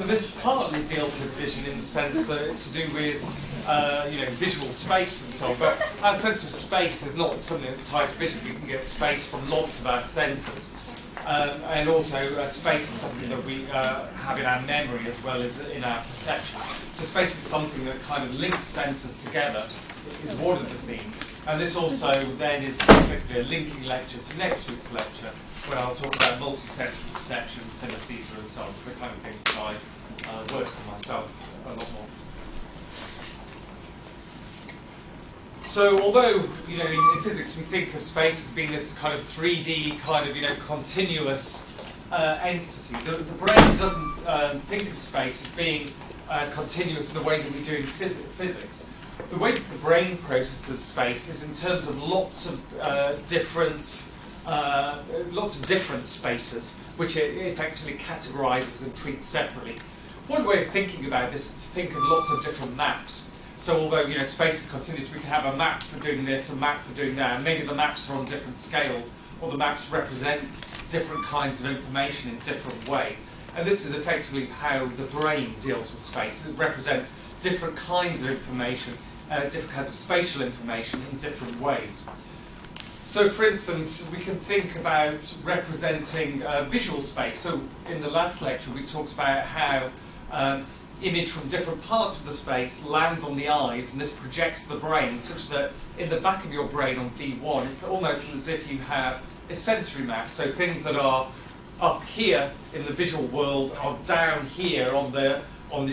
this partly deals with vision in the sense that it's to do with visual space and so on, but our sense of space is not something that's tied to vision. We can get space from lots of our senses. And also space is something that we have in our memory as well as in our perception. So space is something that kind of links senses together, is one of the themes. And this also then is effectively a linking lecture to next week's lecture, where I'll talk about multisensory perception, synesthesia and so on, so the kind of things that I work on myself a lot more. So although, in physics we think of space as being this kind of 3D kind of, continuous entity, the brain doesn't think of space as being continuous in the way that we do in physics. The way that the brain processes space is in terms of lots of different spaces, which it effectively categorizes and treats separately. One way of thinking about this is to think of lots of different maps. So although space is continuous, we can have a map for doing this, a map for doing that, and maybe the maps are on different scales, or the maps represent different kinds of information in a different way. And this is effectively how the brain deals with space. It represents different kinds of information, different kinds of spatial information in different ways. So for instance, we can think about representing visual space. So in the last lecture we talked about how image from different parts of the space lands on the eyes, and this projects the brain such that in the back of your brain on V1 it's almost as if you have a sensory map. So things that are up here in the visual world are down here on the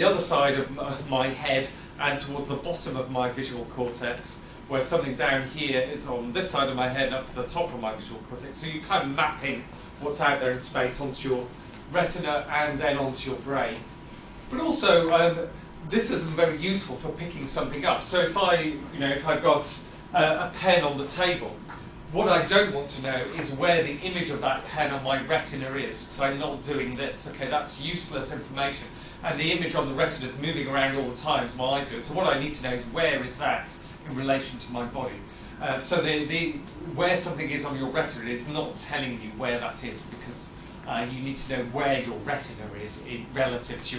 other side of my head and towards the bottom of my visual cortex, where something down here is on this side of my head up to the top of my visual cortex. So you're kind of mapping what's out there in space onto your retina and then onto your brain. But also, this is very useful for picking something up. So if I've got a pen on the table, what I don't want to know is where the image of that pen on my retina is, because I'm not doing this. Okay, that's useless information. And the image on the retina is moving around all the time as my eyes do it. So what I need to know is where is that in relation to my body. So where something is on your retina is not telling you where that is, because you need to know where your retina is relative to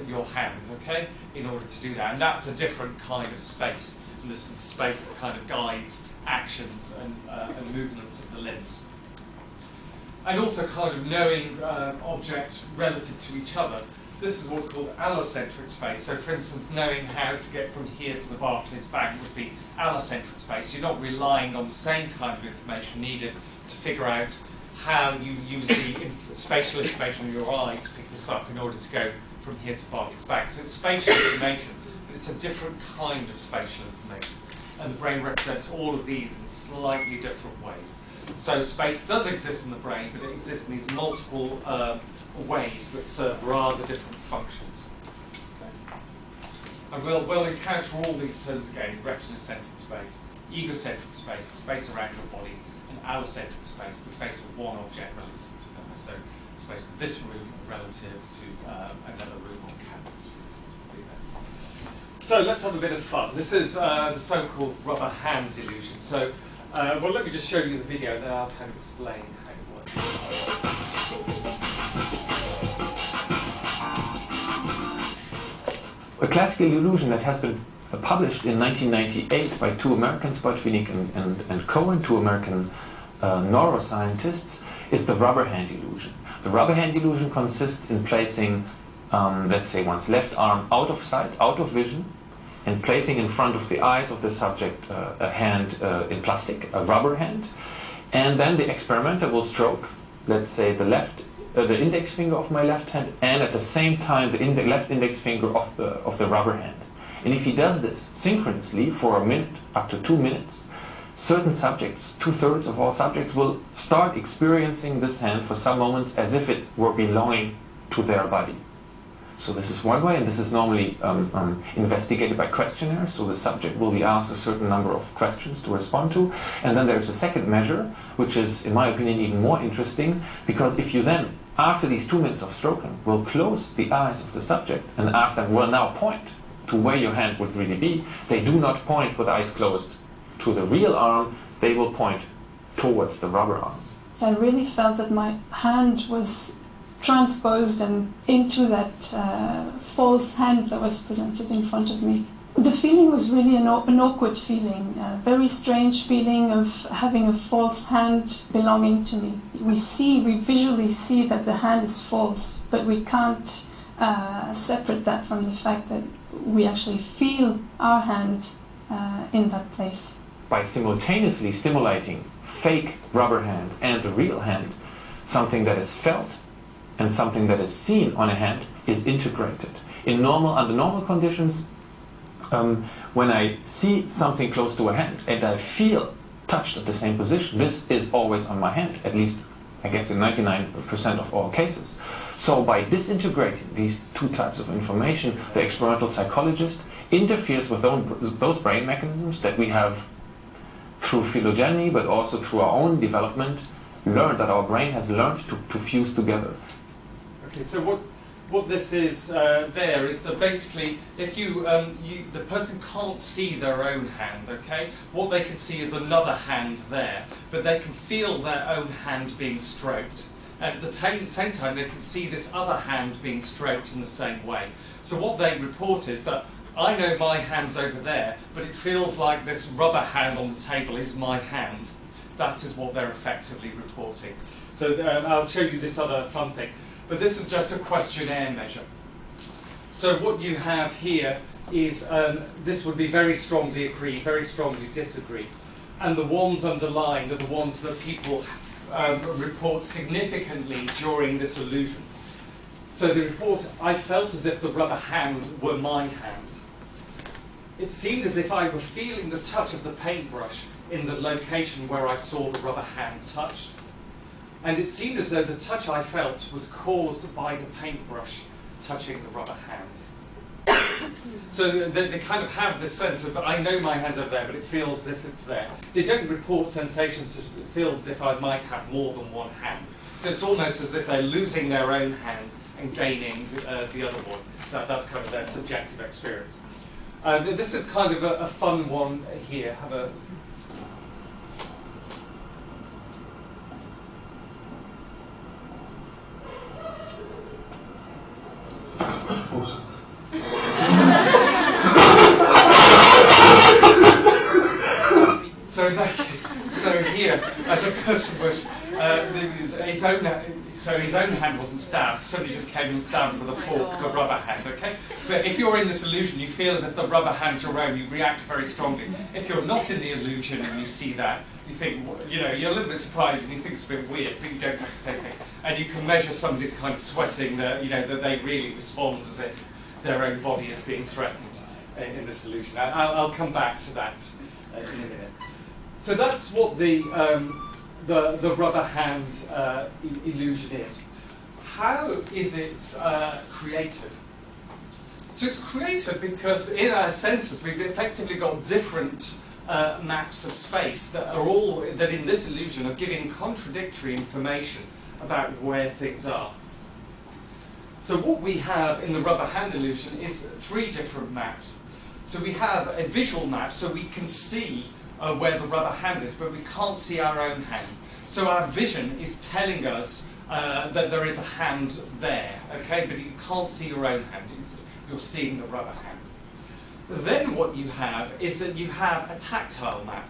your hand, okay, in order to do that. And that's a different kind of space. And this is the space that kind of guides actions and movements of the limbs. And also kind of knowing objects relative to each other. This is what's called allocentric space. So for instance, knowing how to get from here to the Barclays Bank would be allocentric space. You're not relying on the same kind of information needed to figure out how you use the spatial information in your eye to pick this up in order to go from here to Barclays Bank. So it's spatial information, but it's a different kind of spatial information. And the brain represents all of these in slightly different ways. So space does exist in the brain, but it exists in these multiple ways that serve rather different functions. And we'll encounter all these terms again: retinocentric space, egocentric space, the space around your body, and allocentric space, the space of one object relative to another. So the space of this room relative to another room on campus, for instance, would be there. So let's have a bit of fun. This is the so-called rubber hand illusion. So well, let me just show you the video, then I'll kind of explain how it works. A classical illusion that has been published in 1998 by two Americans, Botvinnik and Cohen, two American neuroscientists, is the rubber hand illusion. The rubber hand illusion consists in placing, let's say, one's left arm out of sight, out of vision, and placing in front of the eyes of the subject a hand in plastic, a rubber hand, and then the experimenter will stroke, let's say, the index finger of my left hand, and at the same time the left index finger of the rubber hand. And if he does this synchronously for a minute, up to 2 minutes, certain subjects, 2/3 of all subjects, will start experiencing this hand for some moments as if it were belonging to their body. So this is one way, and this is normally investigated by questionnaires. So the subject will be asked a certain number of questions to respond to. And then there's a second measure, which is, in my opinion, even more interesting, because if you then, after these 2 minutes of stroking, will close the eyes of the subject and ask them, well, now point to where your hand would really be, they do not point with eyes closed to the real arm, they will point towards the rubber arm. I really felt that my hand was transposed and into that false hand that was presented in front of me. The feeling was really an awkward feeling, a very strange feeling of having a false hand belonging to me. We visually see that the hand is false, but we can't separate that from the fact that we actually feel our hand in that place. By simultaneously stimulating fake rubber hand and the real hand, something that is felt and something that is seen on a hand is integrated. Under normal conditions, when I see something close to a hand and I feel touched at the same position, this is always on my hand, at least I guess in 99% of all cases. So by disintegrating these two types of information, the experimental psychologist interferes with those brain mechanisms that we have through phylogeny, but also through our own development, learned that our brain has learned to fuse together. Okay, so what this is there is that basically if the person can't see their own hand, okay? What they can see is another hand there, but they can feel their own hand being stroked. And at the same time, they can see this other hand being stroked in the same way. So what they report is that I know my hand's over there, but it feels like this rubber hand on the table is my hand. That is what they're effectively reporting. So I'll show you this other fun thing. But this is just a questionnaire measure. So what you have here is, this would be very strongly agree, very strongly disagree. And the ones underlined are the ones that people report significantly during this illusion. So the report, I felt as if the rubber hand were my hand. It seemed as if I were feeling the touch of the paintbrush in the location where I saw the rubber hand touched. And it seemed as though the touch I felt was caused by the paintbrush touching the rubber hand. So they kind of have this sense of, I know my hand's over there, but it feels as if it's there. They don't report sensations such as it feels as if I might have more than one hand. So it's almost as if they're losing their own hand and gaining the other one. That's kind of their subjective experience. This is kind of a fun one here. Have a So in that case, so here the person was his own hand wasn't stabbed. Somebody just came and stabbed with a fork, a rubber hand. Okay, but if you're in this illusion, you feel as if the rubber hand's your own. You react very strongly. If you're not in the illusion and you see that, you think, you're a little bit surprised and you think it's a bit weird, but you don't have to take it. And you can measure somebody's kind of sweating that that they really respond as if their own body is being threatened in this illusion. I'll come back to that in a minute. So that's what the rubber hand illusion is. How is it created? So it's created because in our senses we've effectively got different maps of space that in this illusion are giving contradictory information about where things are. So what we have in the rubber hand illusion is three different maps. So we have a visual map, so we can see where the rubber hand is, but we can't see our own hand. So our vision is telling us that there is a hand there, okay? But you can't see your own hand. You're seeing the rubber hand. Then what you have is that you have a tactile map.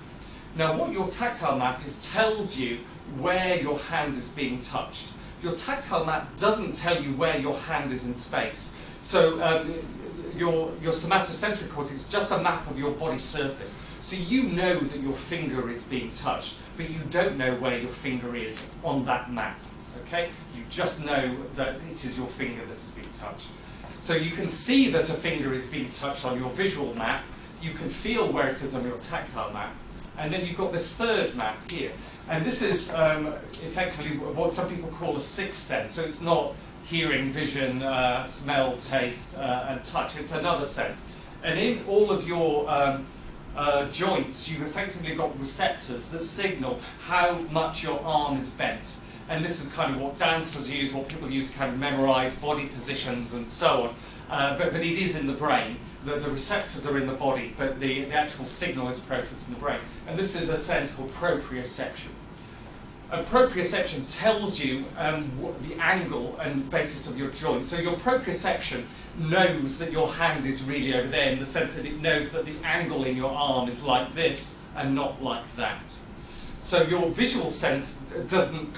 Now what your tactile map is tells you where your hand is being touched. Your tactile map doesn't tell you where your hand is in space. So your somatosensory cortex is just a map of your body surface. So you know that your finger is being touched, but you don't know where your finger is on that map. Okay? You just know that it is your finger that is being touched. So you can see that a finger is being touched on your visual map. You can feel where it is on your tactile map. And then you've got this third map here. And this is effectively what some people call a sixth sense. So it's not hearing, vision, smell, taste, and touch. It's another sense. And in all of your joints, you've effectively got receptors that signal how much your arm is bent. And this is kind of what dancers use, what people use to kind of memorize body positions and so on. But it is in the brain. The receptors are in the body, but the actual signal is processed in the brain. And this is a sense called proprioception. And proprioception tells you what the angle and basis of your joint. So your proprioception knows that your hand is really over there, in the sense that it knows that the angle in your arm is like this and not like that. So your visual sense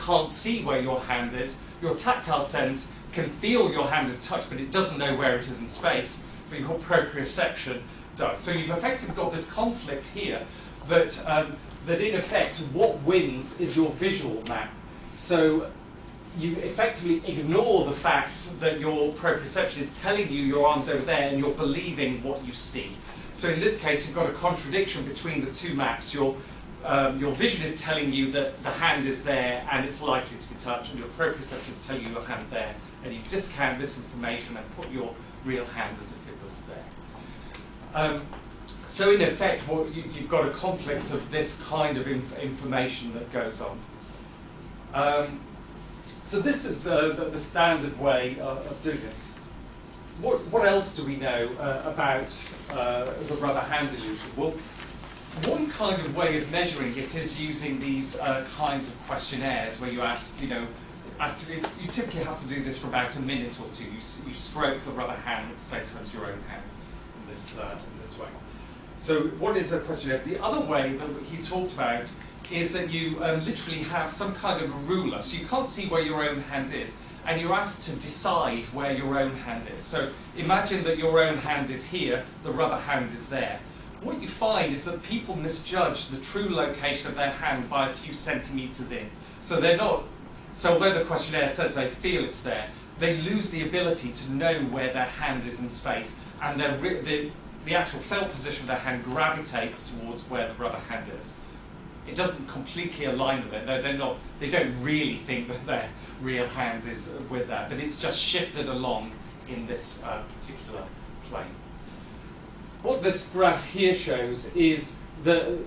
can't see where your hand is. Your tactile sense can feel your hand is touched, but it doesn't know where it is in space. But your proprioception does. So you've effectively got this conflict here that in effect what wins is your visual map. So you effectively ignore the fact that your proprioception is telling you your arm's over there and you're believing what you see. So in this case, you've got a contradiction between the two maps. Your vision is telling you that the hand is there and it's likely to be touched, and your proprioception is telling you your hand there, and you discount this information and put your real hand as if it was there. So in effect, you've got a conflict of this kind of information that goes on. So this is the standard way of doing this. What else do we know about the rubber hand illusion? Well, one kind of way of measuring it is using these kinds of questionnaires where you ask, you typically have to do this for about a minute or two. You stroke the rubber hand at the same time as your own hand in this way. So what is a questionnaire? The other way that he talked about is that you literally have some kind of ruler. So you can't see where your own hand is, and you're asked to decide where your own hand is. So imagine that your own hand is here, the rubber hand is there. What you find is that people misjudge the true location of their hand by a few centimetres in. So although the questionnaire says they feel it's there, they lose the ability to know where their hand is in space, and the actual felt position of their hand gravitates towards where the rubber hand is. It doesn't completely align with it. They don't really think that their real hand is with that, but it's just shifted along in this particular plane. What this graph here shows is the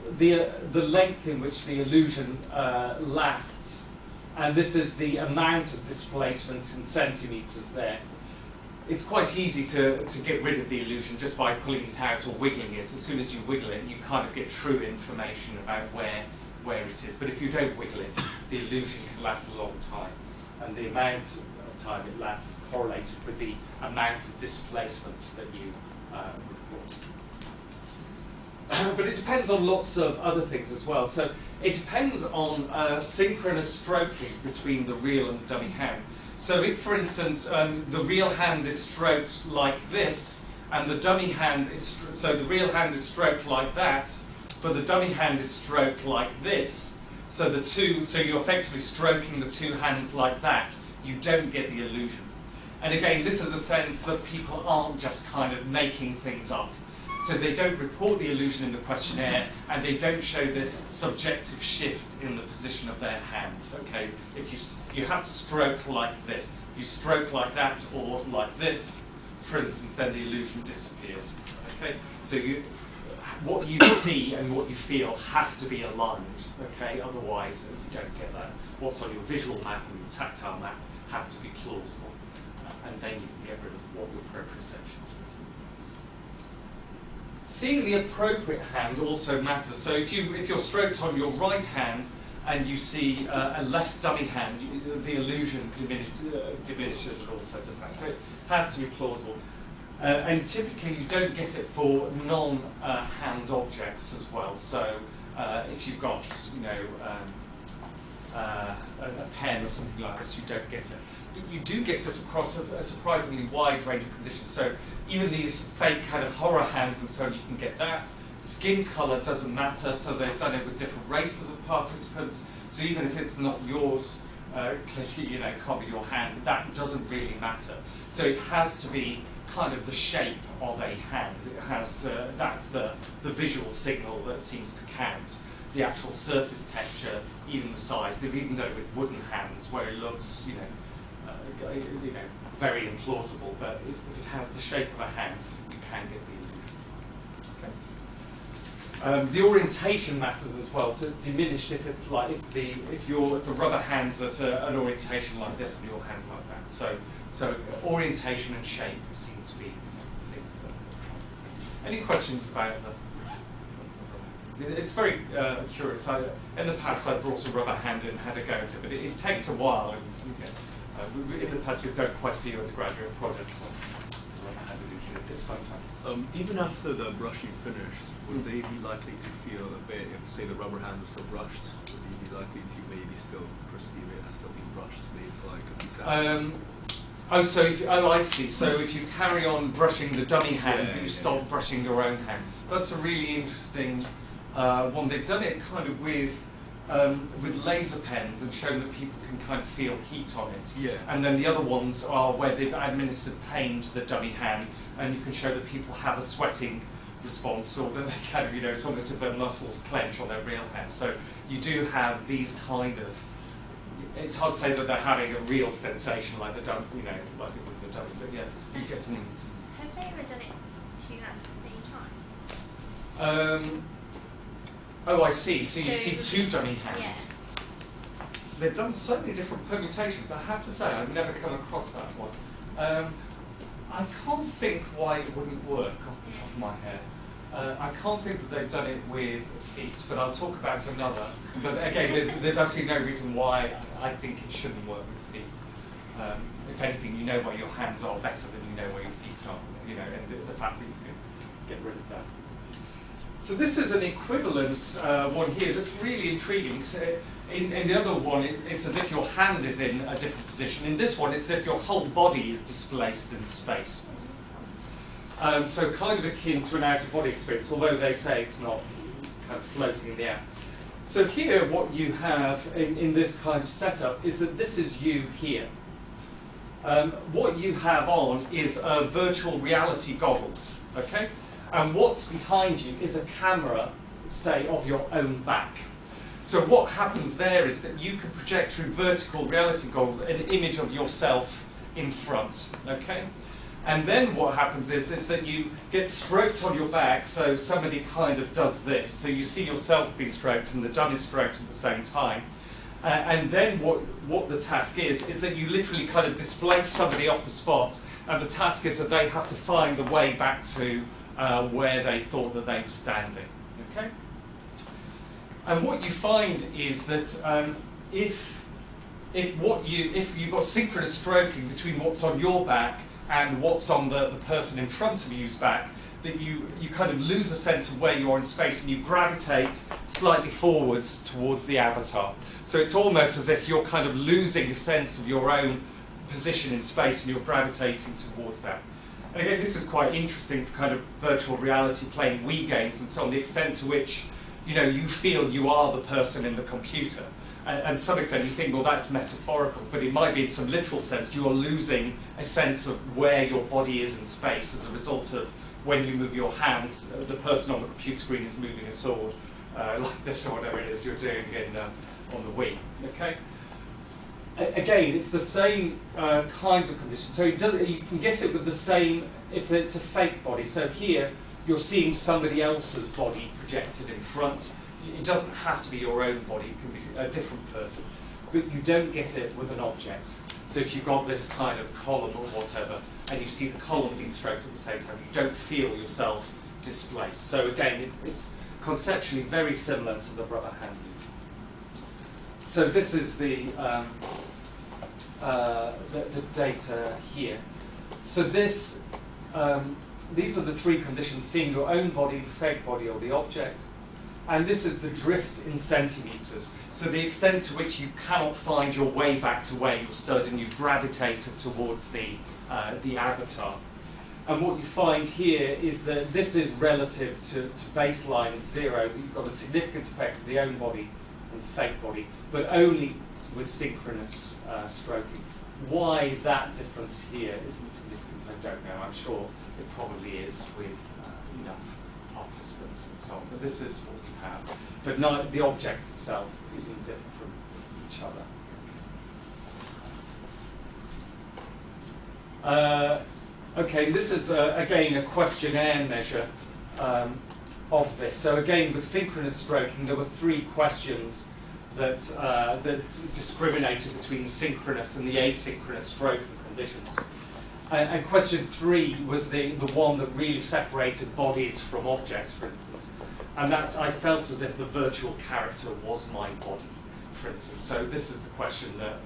length in which the illusion lasts, and this is the amount of displacement in centimetres there. It's quite easy to get rid of the illusion just by pulling it out or wiggling it. As soon as you wiggle it, you kind of get true information about where it is. But if you don't wiggle it, the illusion can last a long time. And the amount of time it lasts is correlated with the amount of displacement that you report. But it depends on lots of other things as well. So it depends on synchronous stroking between the real and the dummy hand. So if, for instance, the real hand is stroked like this, and the dummy hand is, so the real hand is stroked like that, but the dummy hand is stroked like this, so you're effectively stroking the two hands like that, you don't get the illusion. And again, this is a sense that people aren't just kind of making things up. So they don't report the illusion in the questionnaire, and they don't show this subjective shift in the position of their hand. Okay, if you have to stroke like this, if you stroke like that or like this, for instance, then the illusion disappears. Okay, so what you see and what you feel have to be aligned. Okay, otherwise you don't get that. What's on your visual map and your tactile map have to be plausible, and then you can get rid of what your proprioception says. Seeing the appropriate hand also matters. So if you're stroked on your right hand and you see a left dummy hand, the illusion diminishes and also does that. So it has to be plausible. And typically you don't get it for non-hand objects as well. So if you've got a pen or something like this, you don't get it. You do get it across a surprisingly wide range of conditions. So even these fake kind of horror hands and so on, you can get that. Skin colour doesn't matter, so they've done it with different races of participants. So even if it's not yours, clearly, can't be your hand, that doesn't really matter. So it has to be kind of the shape of a hand. It has, that's the visual signal that seems to count. The actual surface texture, even the size. They've even done it with wooden hands where it looks, very implausible, but if it has the shape of a hand, you can get the illusion. Okay. The orientation matters as well, so it's diminished if it's like if the rubber hand's at an orientation like this and your hand's like that. So orientation and shape seem to be things that. Any questions about the? It's very curious. In the past, I brought a rubber hand and had a go at it, but it takes a while. And, in the past, we've done quite a few undergraduate projects on rubber-handed instruments. It's fun times. Even after the brushing finished, would they be likely to feel a bit, if say the rubber hand was still brushed, would they be likely to maybe still perceive it as still being brushed, maybe for like a few seconds? I see. So if you carry on brushing the dummy hand, but you stop brushing your own hand. That's a really interesting one. They've done it kind of with laser pens and shown that people can kind of feel heat on it. Yeah. And then the other ones are where they've administered pain to the dummy hand, and you can show that people have a sweating response, or that they kind of, it's almost as if their muscles clench on their real hand. So you do have these kind of. It's hard to say that they're having a real sensation like the dummy, like with the dummy. But yeah, you get some. Have they ever done it two hands at the same time? I see. So you see two dummy hands. Yeah. They've done so many different permutations, but I have to say, I've never come across that one. I can't think why it wouldn't work off the top of my head. I can't think that they've done it with feet, but I'll talk about another. But again, there's absolutely no reason why I think it shouldn't work with feet. If anything, you know where your hands are better than you know where your feet are, and the fact that you can get rid of that. So this is an equivalent one here that's really intriguing. So in the other one, it's as if your hand is in a different position. In this one, it's as if your whole body is displaced in space. So kind of akin to an out-of-body experience, although they say it's not kind of floating in the air. So here, what you have in this kind of setup is that this is you here. What you have on is virtual reality goggles, okay? And what's behind you is a camera, say, of your own back. So what happens there is that you can project through vertical reality goggles an image of yourself in front, okay? And then what happens is that you get stroked on your back, so somebody kind of does this. So you see yourself being stroked and the dummy stroked at the same time. And then what the task is that you literally kind of displace somebody off the spot, and the task is that they have to find the way back to where they thought that they were standing, okay? And what you find is that if you've got synchronous stroking between what's on your back and what's on the person in front of you's back, that you kind of lose a sense of where you are in space and you gravitate slightly forwards towards the avatar. So it's almost as if you're kind of losing a sense of your own position in space and you're gravitating towards that. And again, this is quite interesting for kind of virtual reality, playing Wii games and so on, the extent to which you feel you are the person in the computer. And to some extent you think, well, that's metaphorical, but it might be in some literal sense. You are losing a sense of where your body is in space as a result of when you move your hands, the person on the computer screen is moving a sword like this or whatever it is you're doing on the Wii. Okay. Again, it's the same kinds of conditions. So you can get it with the same if it's a fake body. So here you're seeing somebody else's body projected in front. It doesn't have to be your own body, it can be a different person. But you don't get it with an object. So if you've got this kind of column or whatever, and you see the column being stroked at the same time, you don't feel yourself displaced. So again, it's conceptually very similar to the rubber hand. So this is the data here. So these are the three conditions: seeing your own body, the fake body, or the object. And this is the drift in centimeters. So the extent to which you cannot find your way back to where you stood and you've gravitated towards the avatar. And what you find here is that this is relative to baseline of 0. You've got a significant effect of the own body and the fake body, but only with synchronous stroking. Why that difference here isn't significant, I don't know. I'm sure it probably is with enough participants and so on. But this is what you have. But not, the object itself isn't different from each other. Okay, this is again a questionnaire measure of this. So again, with synchronous stroking, there were 3 questions that discriminated between the synchronous and the asynchronous stroking conditions. And question 3 was the one that really separated bodies from objects, for instance. And that's, I felt as if the virtual character was my body, for instance. So this is the question that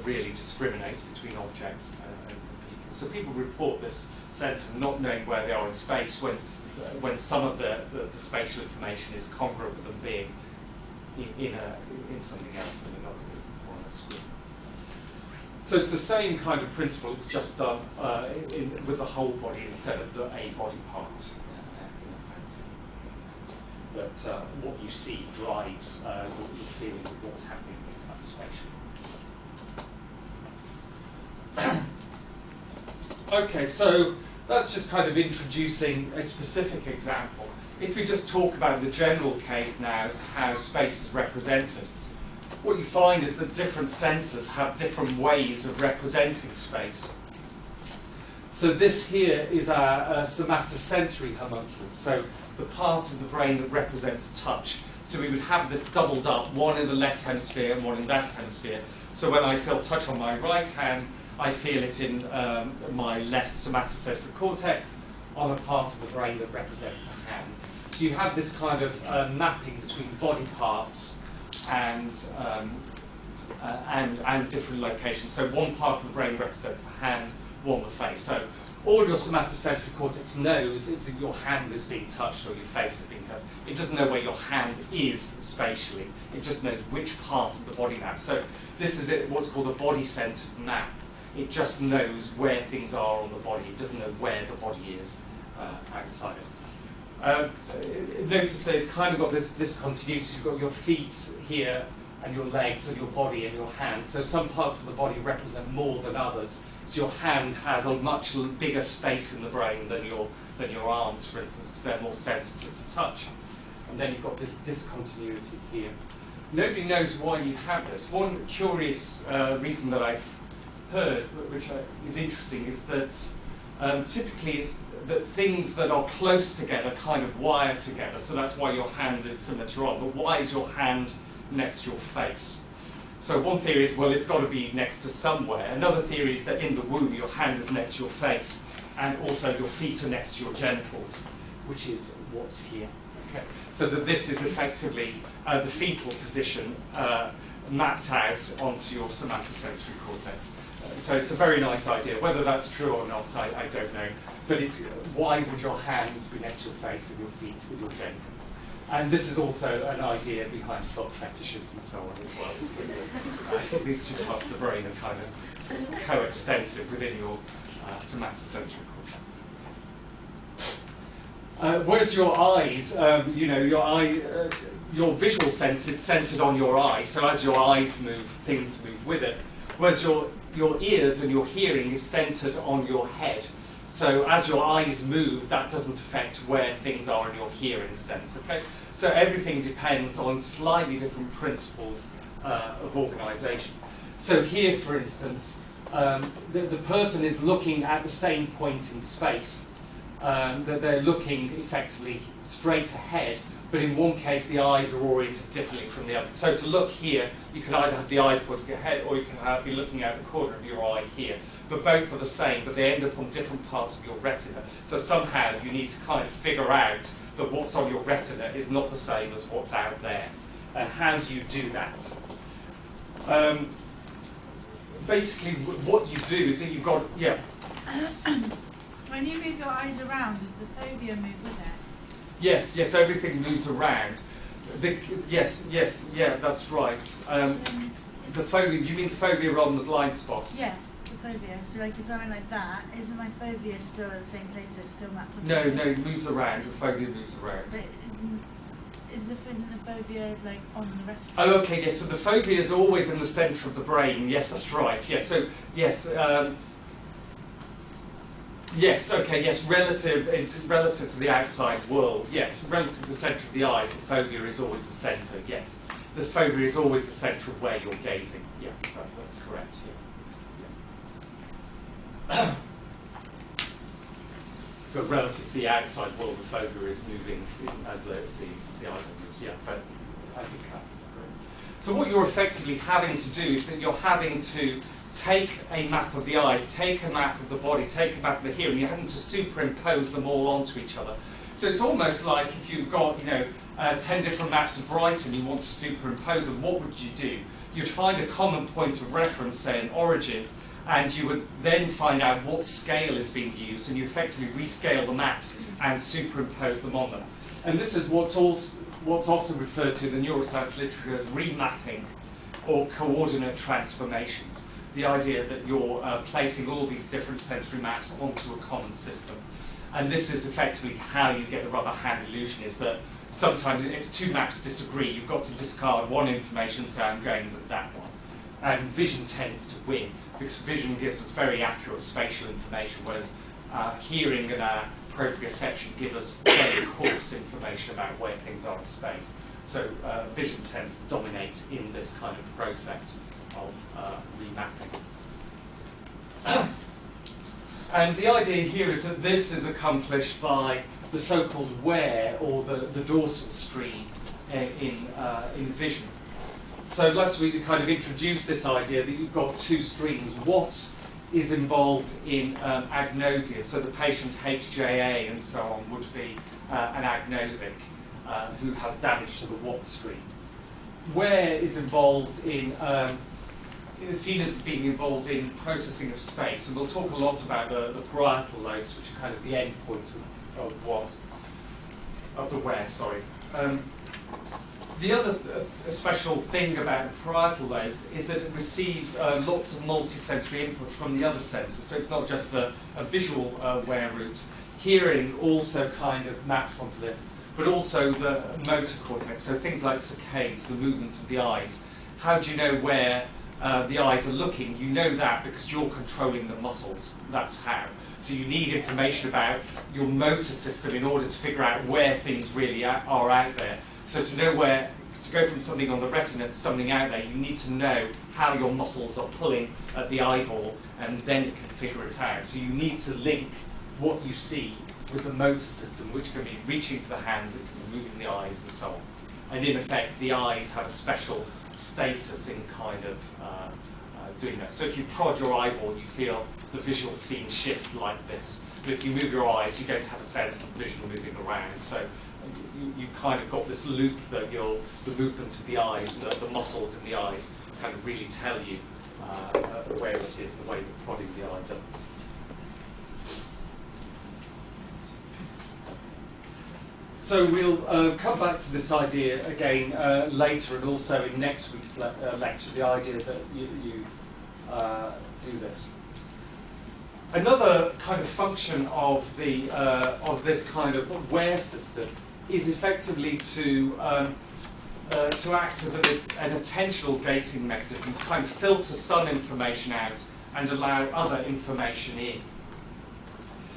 really discriminates between objects and people. So people report this sense of not knowing where they are in space when some of the spatial information is congruent with them being in something else than another on a screen. So it's the same kind of principle, it's just done with the whole body instead of a body part. That what you see drives what you're feeling, what's happening spatially. Okay, so that's just kind of introducing a specific example. If we just talk about the general case now as to how space is represented, what you find is that different sensors have different ways of representing space. So this here is our somatosensory homunculus, so the part of the brain that represents touch. So we would have this doubled up, one in the left hemisphere and one in that hemisphere. So when I feel touch on my right hand, I feel it in my left somatosensory cortex on a part of the brain that represents the hand. So you have this kind of mapping between body parts and different locations. So one part of the brain represents the hand, one the face. So all your somatosensory cortex knows is that your hand is being touched or your face is being touched. It doesn't know where your hand is spatially. It just knows which part of the body map. So this is what's called a body-centered map. It just knows where things are on the body. It doesn't know where the body is outside it. Notice that it's kind of got this discontinuity. You've got your feet here and your legs and your body and your hands. So some parts of the body represent more than others. So your hand has a much bigger space in the brain than your arms, for instance, because they're more sensitive to touch. And then you've got this discontinuity here. Nobody knows why you have this. One curious reason that I've heard, which is interesting, is that typically it's that things that are close together kind of wire together. So that's why your hand is similar to your arm. But why is your hand next to your face? So one theory is, well, it's got to be next to somewhere. Another theory is that in the womb, your hand is next to your face, and also your feet are next to your genitals, which is what's here. Okay. So that this is effectively the fetal position mapped out onto your somatosensory cortex. So it's a very nice idea. Whether that's true or not, I don't know. But it's why would your hands be next to your face and your feet with your genitals? And this is also an idea behind foot fetishes and so on as well. So I think these two parts of the brain are kind of coextensive within your somatosensory cortex. Whereas your eyes, your visual sense is centered on your eye. So as your eyes move, things move with it. Whereas your ears and your hearing is centered on your head. So as your eyes move, that doesn't affect where things are in your hearing sense, okay? So everything depends on slightly different principles of organisation. So here, for instance, the person is looking at the same point in space, that they're looking effectively straight ahead, but in one case the eyes are oriented differently from the other. So to look here, you can either have the eyes pointing ahead or you can be looking out the corner of your eye here. But both are the same, but they end up on different parts of your retina. So somehow you need to kind of figure out that what's on your retina is not the same as what's out there. And how do you do that? Basically, what you do is that you've got, yeah. When you move your eyes around, does the phobia move with it? Yes, everything moves around. Yes, that's right. The phobia, you mean phobia on the blind spots? Yeah, the phobia. So like if I went like that, isn't my phobia still at the same place, so it's still mapped on? No, it moves around. Your phobia moves around. But isn't the phobia like on the rest? Oh, okay, yes. So the phobia is always in the centre of the brain. Yes, that's right. Yes, so yes. Yes, okay, yes, relative to the outside world, yes, relative to the centre of the eyes, the phobia is always the centre, yes. The phobia is always the centre of where you're gazing, yes, that's correct, yeah. But relative to the outside world, the phobia is moving as the eye moves, yeah, but I think I agree. So what you're effectively having to do is that you're having to take a map of the eyes, take a map of the body, take a map of the hearing. You're having to superimpose them all onto each other. So it's almost like if you've got 10 different maps of Brighton, you want to superimpose them, what would you do? You'd find a common point of reference, say an origin, and you would then find out what scale is being used, and you effectively rescale the maps and superimpose them on them. And this is what's often referred to in the neuroscience literature as remapping or coordinate transformations. The idea that you're placing all these different sensory maps onto a common system. And this is effectively how you get the rubber hand illusion, is that sometimes if two maps disagree, you've got to discard one information, so I'm going with that one. And vision tends to win, because vision gives us very accurate spatial information, whereas hearing and proprioception give us very coarse information about where things are in space. So vision tends to dominate in this kind of process of remapping. And the idea here is that this is accomplished by the so-called wear, or the dorsal stream in vision. So let's really kind of introduce this idea that you've got two streams. What is involved in agnosia? So the patient's HJA and so on would be an agnosic who has damage to the what stream. Where is involved in is seen as being involved in processing of space, and we'll talk a lot about the parietal lobes, which are kind of the end point of the wear. Sorry. The other special thing about the parietal lobes is that it receives lots of multisensory input from the other senses. So it's not just a visual wear route. Hearing also kind of maps onto this, but also the motor cortex. So things like saccades, the movement of the eyes. How do you know where the eyes are looking? You know that because you're controlling the muscles. That's how. So you need information about your motor system in order to figure out where things really are out there. So to know where, to go from something on the retina to something out there, you need to know how your muscles are pulling at the eyeball, and then you can figure it out. So you need to link what you see with the motor system, which can be reaching for the hands, it can be moving the eyes and so on. And in effect, the eyes have a special status in kind of doing that. So if you prod your eyeball, you feel the visual scene shift like this. But if you move your eyes, you're going to have a sense of vision moving around. So you kind of got this loop that the movement of the eyes, the muscles in the eyes, kind of really tell you where it is, the way that prodding the eye doesn't. So we'll come back to this idea again later, and also in next week's lecture, the idea that you do this. Another kind of function of the of this kind of wear system is effectively to act as an attentional gating mechanism, to kind of filter some information out and allow other information in.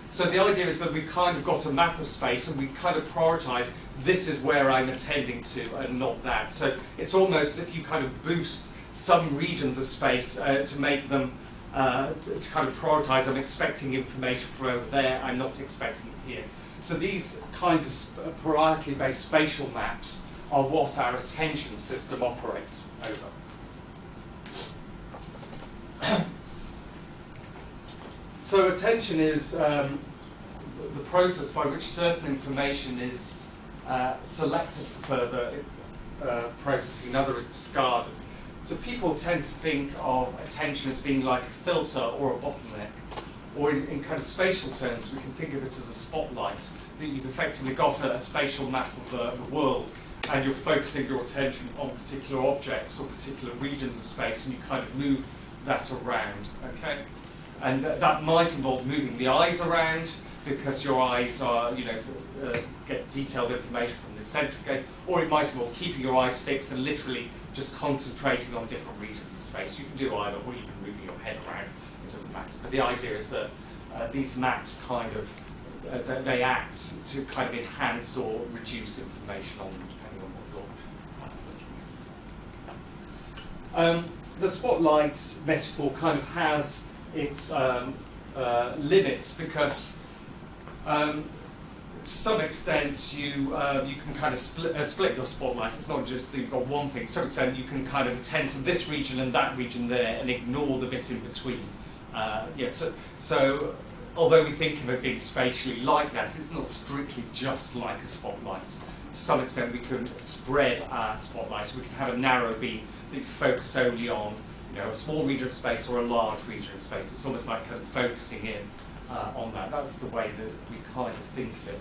So the idea is that we've kind of got a map of space, and we kind of prioritize, this is where I'm attending to and not that. So it's almost if you kind of boost some regions of space to make them, to kind of prioritize, I'm expecting information from over there, I'm not expecting it here. So these kinds of parietally based spatial maps are what our attention system operates over. So attention is the process by which certain information is selected for further processing, another is discarded. So people tend to think of attention as being like a filter or a bottleneck, or in kind of spatial terms, we can think of it as a spotlight, that you've effectively got a spatial map of the world, and you're focusing your attention on particular objects or particular regions of space, and you kind of move that around, okay? And that might involve moving the eyes around, because your eyes are, get detailed information from the centric gaze, or it might involve keeping your eyes fixed and literally just concentrating on different regions of space. You can do either, or even moving your head around, it doesn't matter. But the idea is that these maps kind of, they act to kind of enhance or reduce information on them, depending on what you're looking at. The spotlight metaphor kind of has its limits, because to some extent, you can kind of split your spotlight. It's not just that you've got one thing. To some extent, you can kind of attend to this region and that region there and ignore the bit in between. So although we think of it being spatially like that, it's not strictly just like a spotlight. To some extent, we can spread our spotlight. We can have a narrow beam that you focus only on, a small region of space or a large region of space. It's almost like kind of focusing in on that. That's the way that we kind of think of it.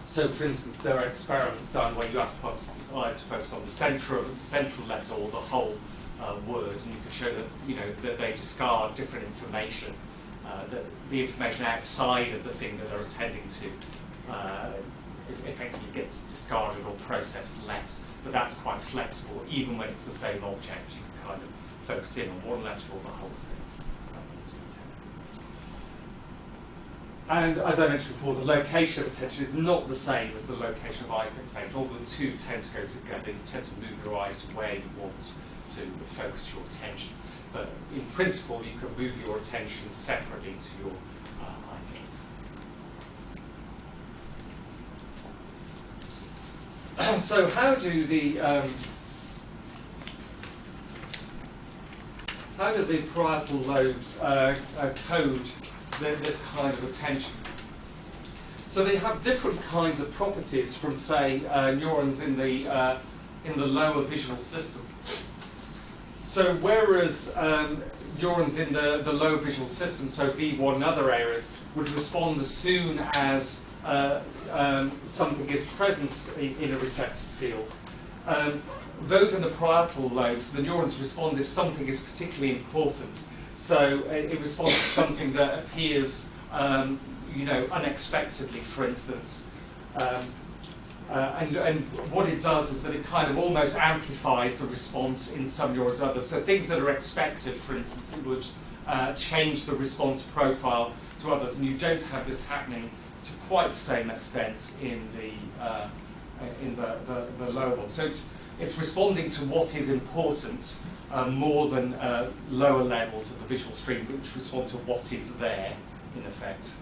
So, for instance, there are experiments done where you ask participants either to focus on the central letter or the whole word, and you can show that that they discard different information. That the information outside of the thing that they're attending to effectively gets discarded or processed less. But that's quite flexible, even when it's the same object. You can kind of focus in on one letter or the whole thing. And as I mentioned before, the location of attention is not the same as the location of eye fixation. Although the two tend to go together, you tend to move your eyes to where you want to focus your attention. But in principle, you can move your attention separately to your eye gaze. So how do the parietal lobes code this kind of attention? So they have different kinds of properties from, say, neurons in the lower visual system. So whereas neurons in the lower visual system, so V1 and other areas, would respond as soon as something is present in a receptive field, those in the parietal lobes, the neurons respond if something is particularly important. So it responds to something that appears, unexpectedly, for instance. And what it does is that it kind of almost amplifies the response in some neurons than others. So things that are expected, for instance, it would change the response profile to others. And you don't have this happening to quite the same extent in the lower one. So it's responding to what is important more than lower levels of the visual stream, which respond to what is there, in effect.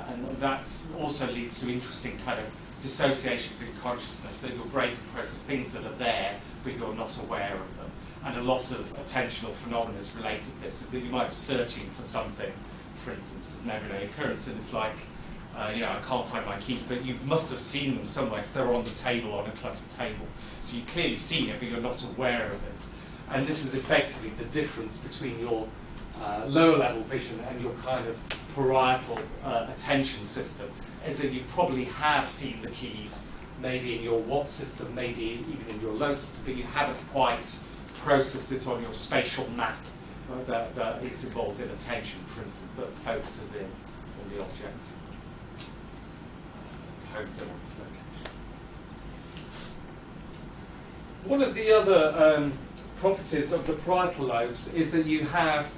And that also leads to interesting kind of dissociations in consciousness, that your brain can process things that are there, but you're not aware of them. And a lot of attentional phenomena is related to this, is that you might be searching for something, for instance, as an everyday occurrence, and it's like, I can't find my keys, but you must have seen them somewhere, because they're on the table, on a cluttered table. So you've clearly seen it, but you're not aware of it. And this is effectively the difference between your lower level vision and your kind of parietal attention system, is that you probably have seen the keys, maybe in your what system, maybe even in your low system, but you haven't quite processed it on your spatial map that is involved in attention, for instance, that focuses in on the object. Hones in on its location. One of the other properties of the parietal lobes is that you have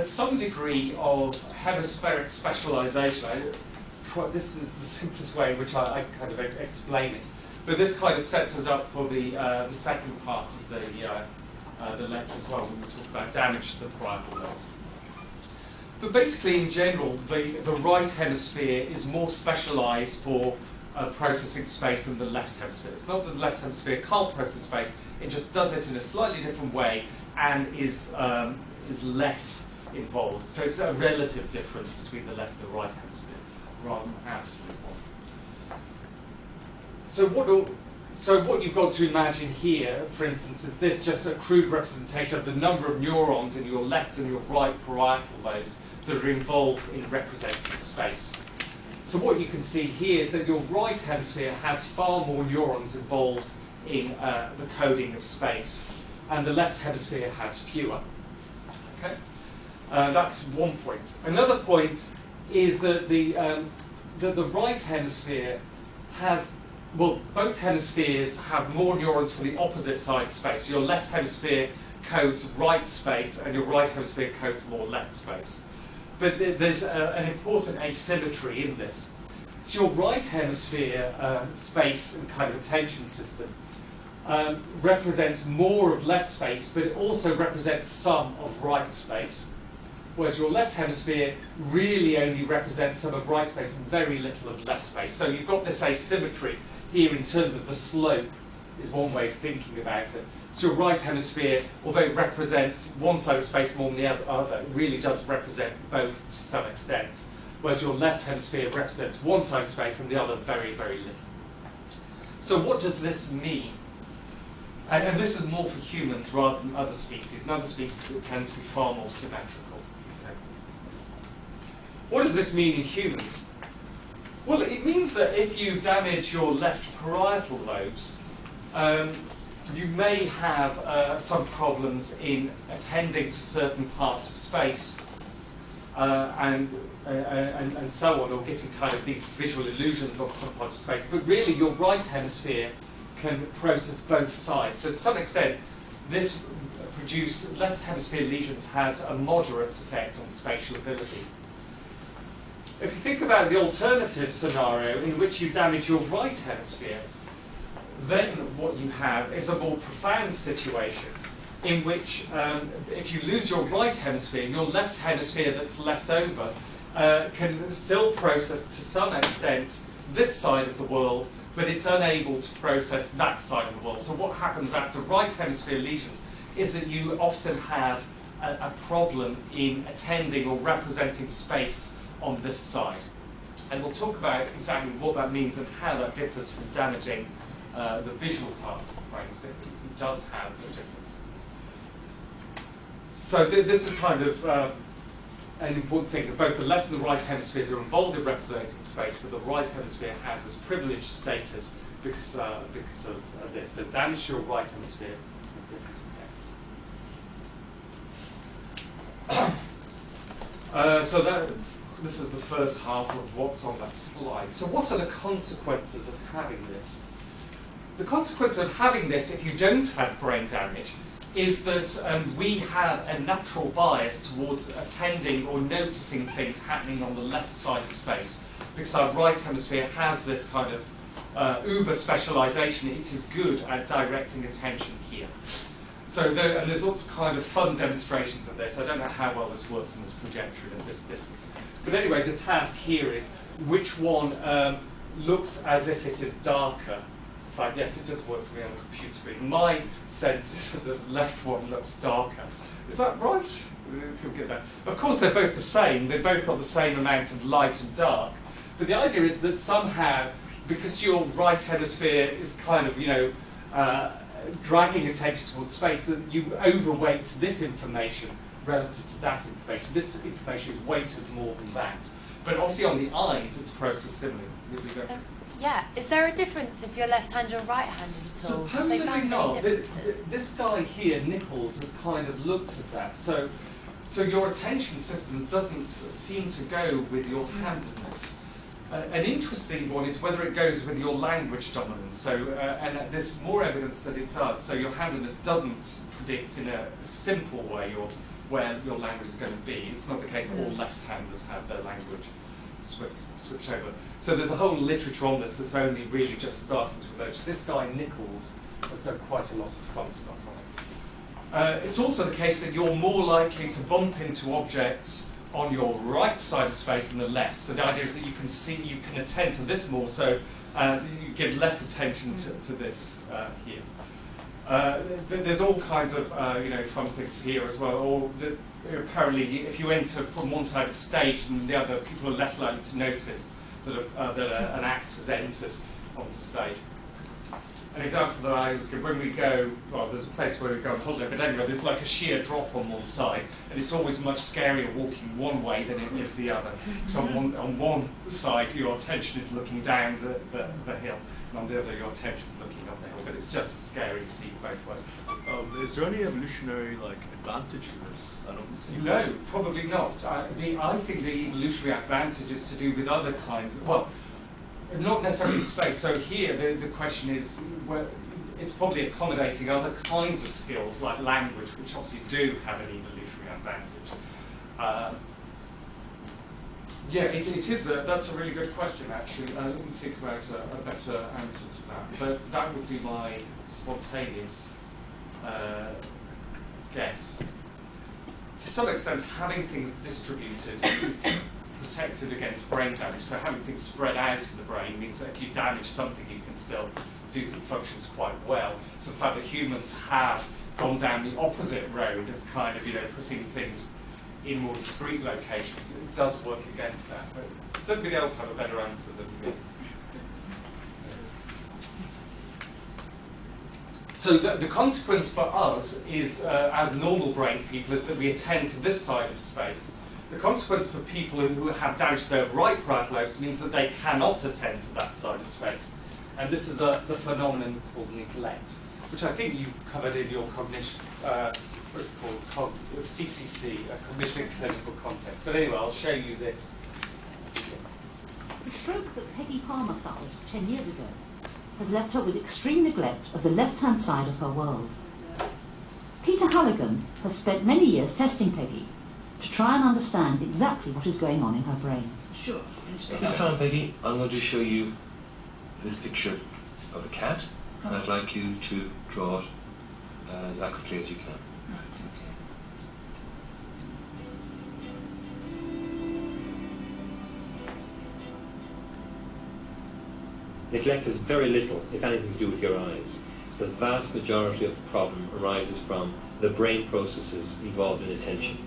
some degree of hemispheric specialization. This is the simplest way in which I kind of explain it. But this kind of sets us up for the second part of the lecture as well, when we talk about damage to the parietal lobes. But basically, in general, the right hemisphere is more specialized for processing space than the left hemisphere. It's not that the left hemisphere can't process space, it just does it in a slightly different way and is less involved. So it's a relative difference between the left and the right hemisphere, rather than absolute one. So what you've got to imagine here, for instance, is this just a crude representation of the number of neurons in your left and your right parietal lobes that are involved in representing space. So what you can see here is that your right hemisphere has far more neurons involved in the coding of space, and the left hemisphere has fewer. Okay, that's one point. Another point is that the right hemisphere has, well, both hemispheres have more neurons for the opposite side of space. So your left hemisphere codes right space, and your right hemisphere codes more left space. But there's an important asymmetry in this. So your right hemisphere space and kind of attention system represents more of left space, but it also represents some of right space. whereas your left hemisphere really only represents some of right space and very little of left space. So you've got this asymmetry here in terms of the slope, is one way of thinking about it. So your right hemisphere, although it represents one side of space more than the other, it really does represent both to some extent. Whereas your left hemisphere represents one side of space and the other very, very little. So what does this mean? And this is more for humans rather than other species. In other species, it tends to be far more symmetrical. Okay. What does this mean in humans? Well, it means that if you damage your left parietal lobes, you may have some problems in attending to certain parts of space and so on, or getting kind of these visual illusions on some parts of space. But really, your right hemisphere can process both sides. So to some extent, this left hemisphere lesions has a moderate effect on spatial ability. If you think about the alternative scenario in which you damage your right hemisphere, then what you have is a more profound situation in which if you lose your right hemisphere, your left hemisphere that's left over can still process to some extent this side of the world, but it's unable to process that side of the world. So what happens after right hemisphere lesions is that you often have a problem in attending or representing space on this side. And we'll talk about exactly what that means and how that differs from damaging the visual parts of the brain. So it does have a difference. So this is kind of an important thing, that both the left and the right hemispheres are involved in representing space, but the right hemisphere has this privileged status because of this. So damage to your right hemisphere has different effects. This is the first half of what's on that slide. So what are the consequences of having this? The consequence of having this, if you don't have brain damage, is that we have a natural bias towards attending or noticing things happening on the left side of space, because our right hemisphere has this kind of uber specialization. It is good at directing attention here. So and there's lots of kind of fun demonstrations of this. I don't know how well this works on this projector at this distance. But anyway, the task here is which one looks as if it is darker. Yes, it does work for me on the computer screen. My sense is that the left one looks darker. Is that right? People get that. Of course, they're both the same. They've both got the same amount of light and dark. But the idea is that somehow, because your right hemisphere is kind of, dragging attention towards space, that you overweight this information relative to that information. This information is weighted more than that. But obviously on the eyes, it's processed similarly. Yeah, is there a difference if you're left-handed or right-handed at all? Supposedly not. This guy here, Nichols, has kind of looked at that. So your attention system doesn't seem to go with your handedness. An interesting one is whether it goes with your language dominance. So, and there's more evidence that it does. So your handedness doesn't predict in a simple way where your language is going to be. It's not the case that all left-handers have their language switch over. So there's a whole literature on this that's only really just starting to emerge. This guy, Nichols, has done quite a lot of fun stuff on it. It's also the case that you're more likely to bump into objects on your right side of space than the left. So the idea is that you can attend to this more, so you give less attention to this here. There's all kinds of fun things here as well. Or apparently, if you enter from one side of the stage than the other, people are less likely to notice that an act has entered onto the stage. An example that I always give, when we go, well, there's a place where we go on holiday, but anyway, there's like a sheer drop on one side, and it's always much scarier walking one way than it is the other. Because on one side, your attention is looking down the hill, and on the other, your attention is looking up the hill, but it's just as scary and steep both ways. Is there any evolutionary advantage to this? I don't see. No, probably not. I think the evolutionary advantage is to do with other kinds. Not necessarily space. So here, the question is, it's probably accommodating other kinds of skills like language, which obviously do have an evolutionary advantage. It is. That's a really good question, actually. Let me think about a better answer to that. But that would be my spontaneous guess. to some extent, having things distributed is protected against brain damage. So having things spread out in the brain means that if you damage something, you can still do the functions quite well. So the fact that humans have gone down the opposite road of kind of, putting things in more discrete locations, it does work against that. But does anybody else have a better answer than me? So the consequence for us is, as normal brain people, is that we attend to this side of space. The consequence for people who have damage to their right parietal lobes means that they cannot attend to that side of space. And this is the phenomenon called neglect, which I think you covered in your cognition, what's it called, CCC, cognition in clinical context. But anyway, I'll show you this. The stroke that Peggy Palmer suffered 10 years ago has left her with extreme neglect of the left-hand side of her world. Peter Halligan has spent many years testing Peggy to try and understand exactly what is going on in her brain. Sure. This time, Peggy, I'm going to show you this picture of a cat, and I'd like you to draw it as accurately as you can. Neglect has very little, if anything, to do with your eyes. The vast majority of the problem arises from the brain processes involved in attention.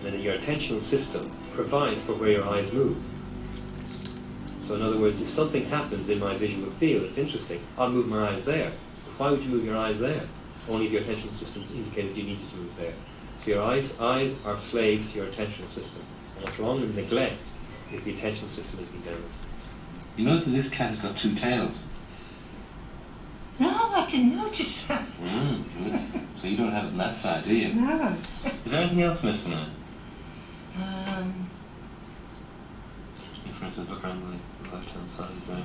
And that your attentional system provides for where your eyes move. So in other words, if something happens in my visual field, it's interesting, I'll move my eyes there. Why would you move your eyes there? Only if your attentional system indicated you needed to move there. So your eyes are slaves to your attentional system. And what's wrong with neglect is the attentional system has been damaged. You notice that this cat has got two tails. No, I didn't notice that. Good. So you don't have it on that side, do you? No. Is there anything else missing in it? For instance, look around the left-hand side of the brain.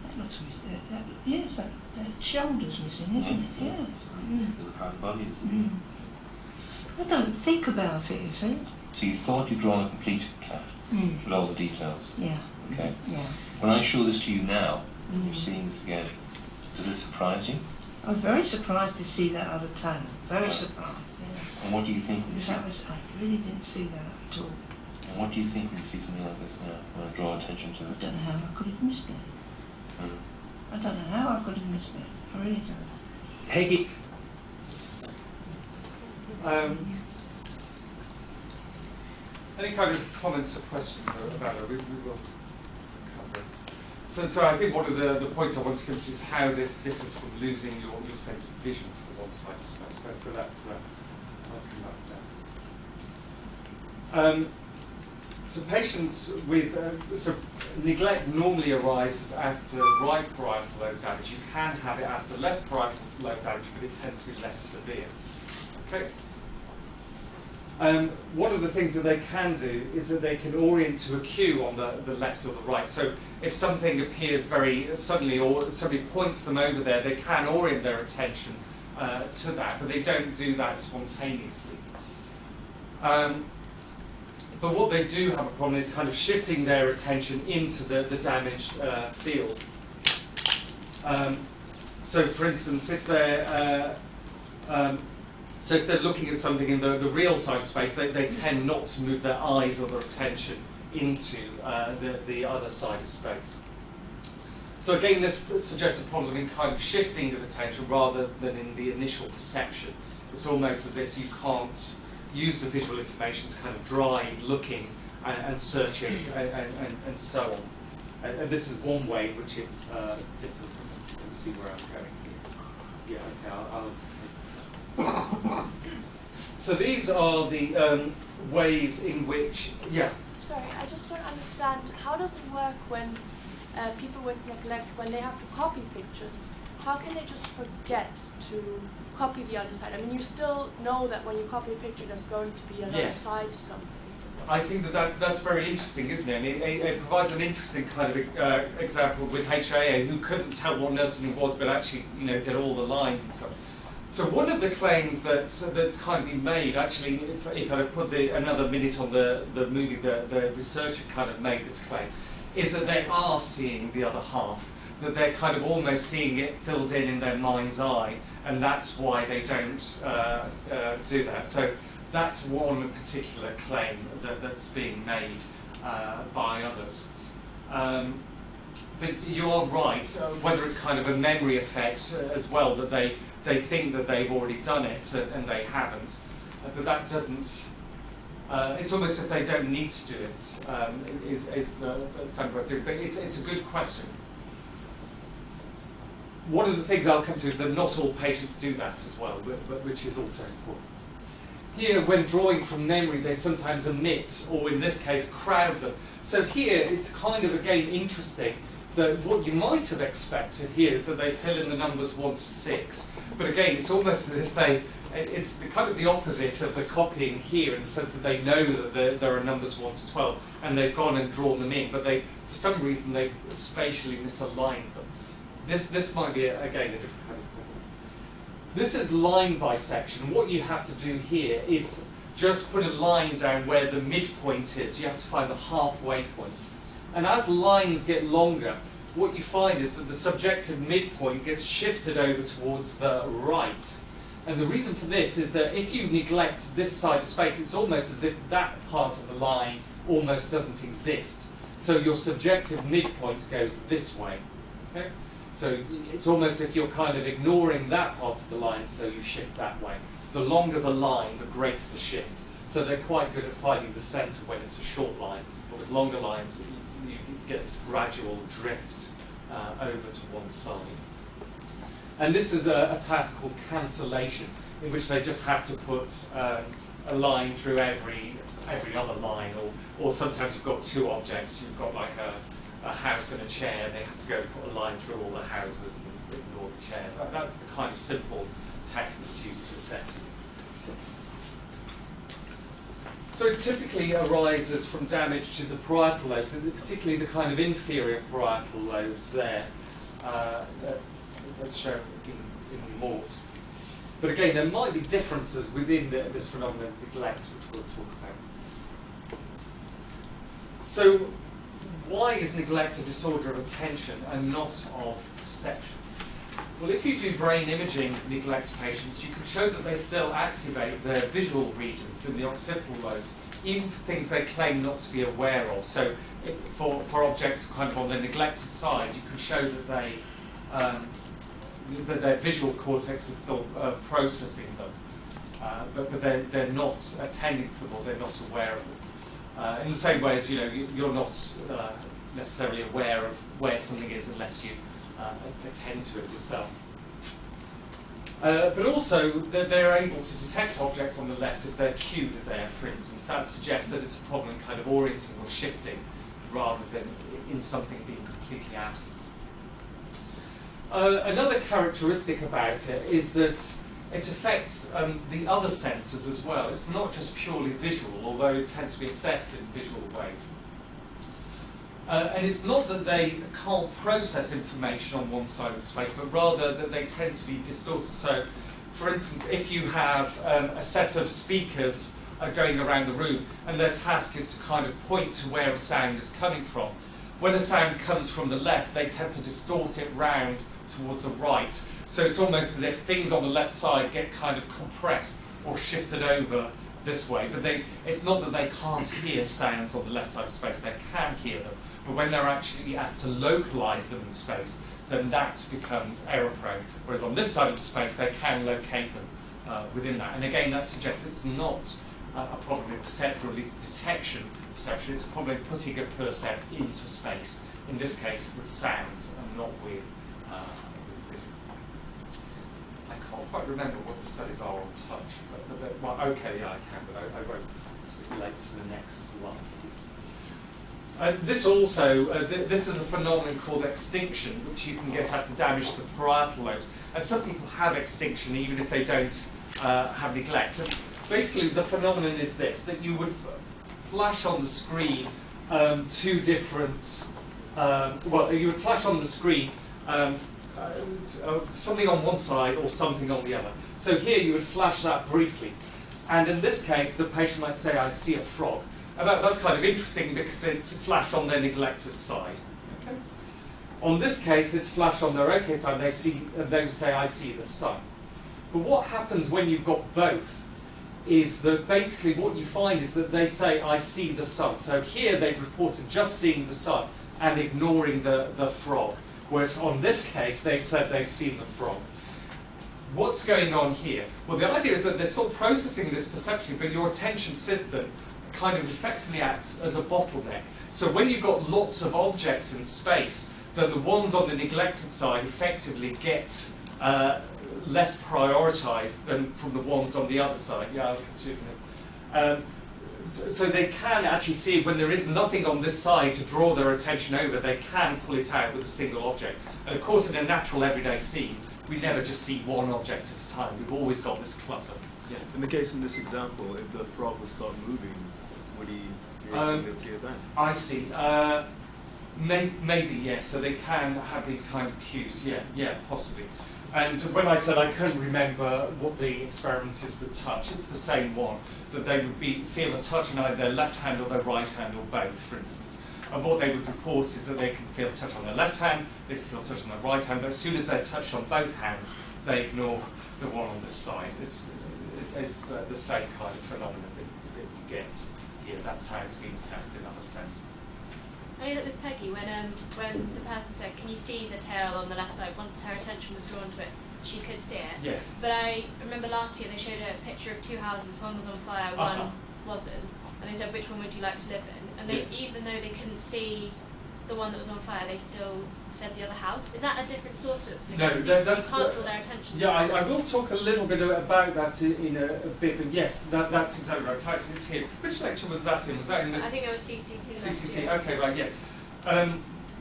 That looks missing. Yes, that shoulder's missing, isn't it? Yes. The part of the body is. I don't think about it, you see. So you thought you'd drawn a complete cat with all the details. Yeah. Okay. Yeah. When I show this to you now, you're seeing this again. Does this surprise you? I'm very surprised to see that other tail. Very surprised. Yeah. And what do you think when you see? I really didn't see that at all. And what do you think when you see something like this now? When I draw attention to I it? don't know how I could have missed it. I don't know how I could have missed it. I really don't. Peggy, Any kind of comments or questions about it? We will cover it. So I think one of the points I want to come to is how this differs from losing your sense of vision for one side of space. But that's, I'll come back to that. So patients with so neglect normally arises after right parietal lobe damage. You can have it after left parietal lobe damage, but it tends to be less severe. Okay. One of the things that they can do is that they can orient to a cue on the left or the right. So if something appears very suddenly or somebody points them over there, they can orient their attention to that, but they don't do that spontaneously. But what they do have a problem is kind of shifting their attention into the damaged field. So for instance, if they're looking at something in the real side of space, they tend not to move their eyes or their attention into the other side of space. So again, this suggests a problem in kind of shifting of attention rather than in the initial perception. It's almost as if you can't use the visual information to kind of drive looking and searching and so on. And this is one way in which it differs. Let's see where I'm going here. Yeah, okay, I'll So these are the ways in which, yeah. Sorry, I just don't understand. How does it work when people with neglect, when they have to copy pictures, how can they just forget to copy the other side? I mean, you still know that when you copy a picture, there's going to be another side to something. I think that's very interesting, isn't it? I mean, it provides an interesting kind of example with HIA, who couldn't tell what nursing was, but actually, did all the lines and stuff. So one of the claims that's kind of been made, actually, if I put another minute on the movie, the researcher kind of made this claim, is that they are seeing the other half, that they're kind of almost seeing it filled in their mind's eye, and that's why they don't do that. So that's one particular claim that's being made by others. But you are right, whether it's kind of a memory effect as well, that they think that they've already done it and they haven't. But that doesn't, it's almost if they don't need to do it, is the standard way of doing it. But it's a good question. One of the things I'll come to is that not all patients do that as well, which is also important. Here, when drawing from memory, they sometimes omit, or in this case, crowd them. So here, it's kind of, again, interesting that what you might have expected here is that they fill in the numbers 1 to 6. But again, it's almost as if it's kind of the opposite of the copying here, in the sense that they know that there are numbers 1 to 12, and they've gone and drawn them in, but for some reason, they've spatially misaligned them. This might be, again, a different kind of puzzle. This is line bisection. What you have to do here is just put a line down where the midpoint is. You have to find the halfway point. And as lines get longer, what you find is that the subjective midpoint gets shifted over towards the right. And the reason for this is that if you neglect this side of space, it's almost as if that part of the line almost doesn't exist. So your subjective midpoint goes this way. Okay? So it's almost as if you're kind of ignoring that part of the line, so you shift that way. The longer the line, the greater the shift. So they're quite good at finding the centre when it's a short line, but with longer lines, you get this gradual drift over to one side. And this is a task called cancellation, in which they just have to put a line through every other line, or sometimes you've got two objects. You've got like a house and a chair. They have to go put a line through all the houses and ignore the chairs. That's the kind of simple test that's used to assess. So it typically arises from damage to the parietal lobes, particularly the kind of inferior parietal lobes there, that's shown in the Mort. But again, there might be differences within this phenomenon of neglect, which we'll talk about. So why is neglect a disorder of attention and not of perception? Well, if you do brain imaging neglect patients, you can show that they still activate their visual regions in the occipital lobes, even for things they claim not to be aware of. So for objects kind of on the neglected side, you can show that that their visual cortex is still processing them, but they're not attending to them, or they're not aware of them. In the same way as you're not necessarily aware of where something is unless you attend to it yourself. But also, they're able to detect objects on the left if they're cued there, for instance. That suggests that it's a problem in kind of orienting or shifting rather than in something being completely absent. Another characteristic about it is that it affects the other senses as well. It's not just purely visual, although it tends to be assessed in visual ways. And it's not that they can't process information on one side of the space, but rather that they tend to be distorted. So, for instance, if you have a set of speakers going around the room, and their task is to kind of point to where a sound is coming from, when a sound comes from the left, they tend to distort it round towards the right. So it's almost as if things on the left side get kind of compressed or shifted over this way. But it's not that they can't hear sounds on the left side of space, they can hear them. But when they're actually asked to localize them in space, then that becomes error-prone. Whereas on this side of the space, they can locate them within that. And again, that suggests it's not a problem in perception, or at least detection perception. It's a problem in putting a percept into space, in this case with sounds and not with vision. I can't quite remember what the studies are on touch. Well, okay, yeah, I can, but I won't. It relates to the next slide. This also, this is a phenomenon called extinction, which you can get after damage to the parietal lobes. And some people have extinction even if they don't have neglect. And basically, the phenomenon is this, that you would flash on the screen two different, you would flash on the screen something on one side or something on the other. So here you would flash that briefly. And in this case, the patient might say, I see a frog. And that's kind of interesting because it's flashed on their neglected side. Okay? On this case, it's flashed on their okay side, and they say, I see the sun. But what happens when you've got both is that basically what you find is that they say, I see the sun. So here they've reported just seeing the sun and ignoring the frog. Whereas on this case, they said they've seen the frog. What's going on here? Well, the idea is that they're still processing this perception, but your attention system kind of effectively acts as a bottleneck. So when you've got lots of objects in space, then the ones on the neglected side effectively get less prioritized than from the ones on the other side. Yeah, so they can actually see when there is nothing on this side to draw their attention over, they can pull it out with a single object. And of course, in a natural everyday scene, we never just see one object at a time. We've always got this clutter. Yeah. In the case in this example, if the frog would start moving, would he be able to see it then? I see. Maybe, yes. So they can have these kind of cues. Yeah, possibly. And when I said I couldn't remember what the experiment is with touch, it's the same one, that they would feel a touch in either their left hand or their right hand or both, for instance. And what they would report is that they can feel touch on their left hand, they can feel touch on their right hand, but as soon as they're touched on both hands, they ignore the one on this side. It's the same kind of phenomenon that you get here. That's how it's been assessed in other senses. I know that with Peggy, when the person said, can you see the tail on the left side, once her attention was drawn to it, she could see it. Yes. But I remember last year they showed a picture of two houses, one was on fire, one wasn't, and they said, which one would you like to live in? And they, even though they couldn't see the one that was on fire, they still said the other house. Is that a different sort of thing? No, that's... You can't draw their attention. Yeah, I will talk a little bit about that in a bit, but yes, that's exactly right. In fact, it's here. Which lecture was that in? Was that in the... I think it was CCC. CCC, okay, right, yeah.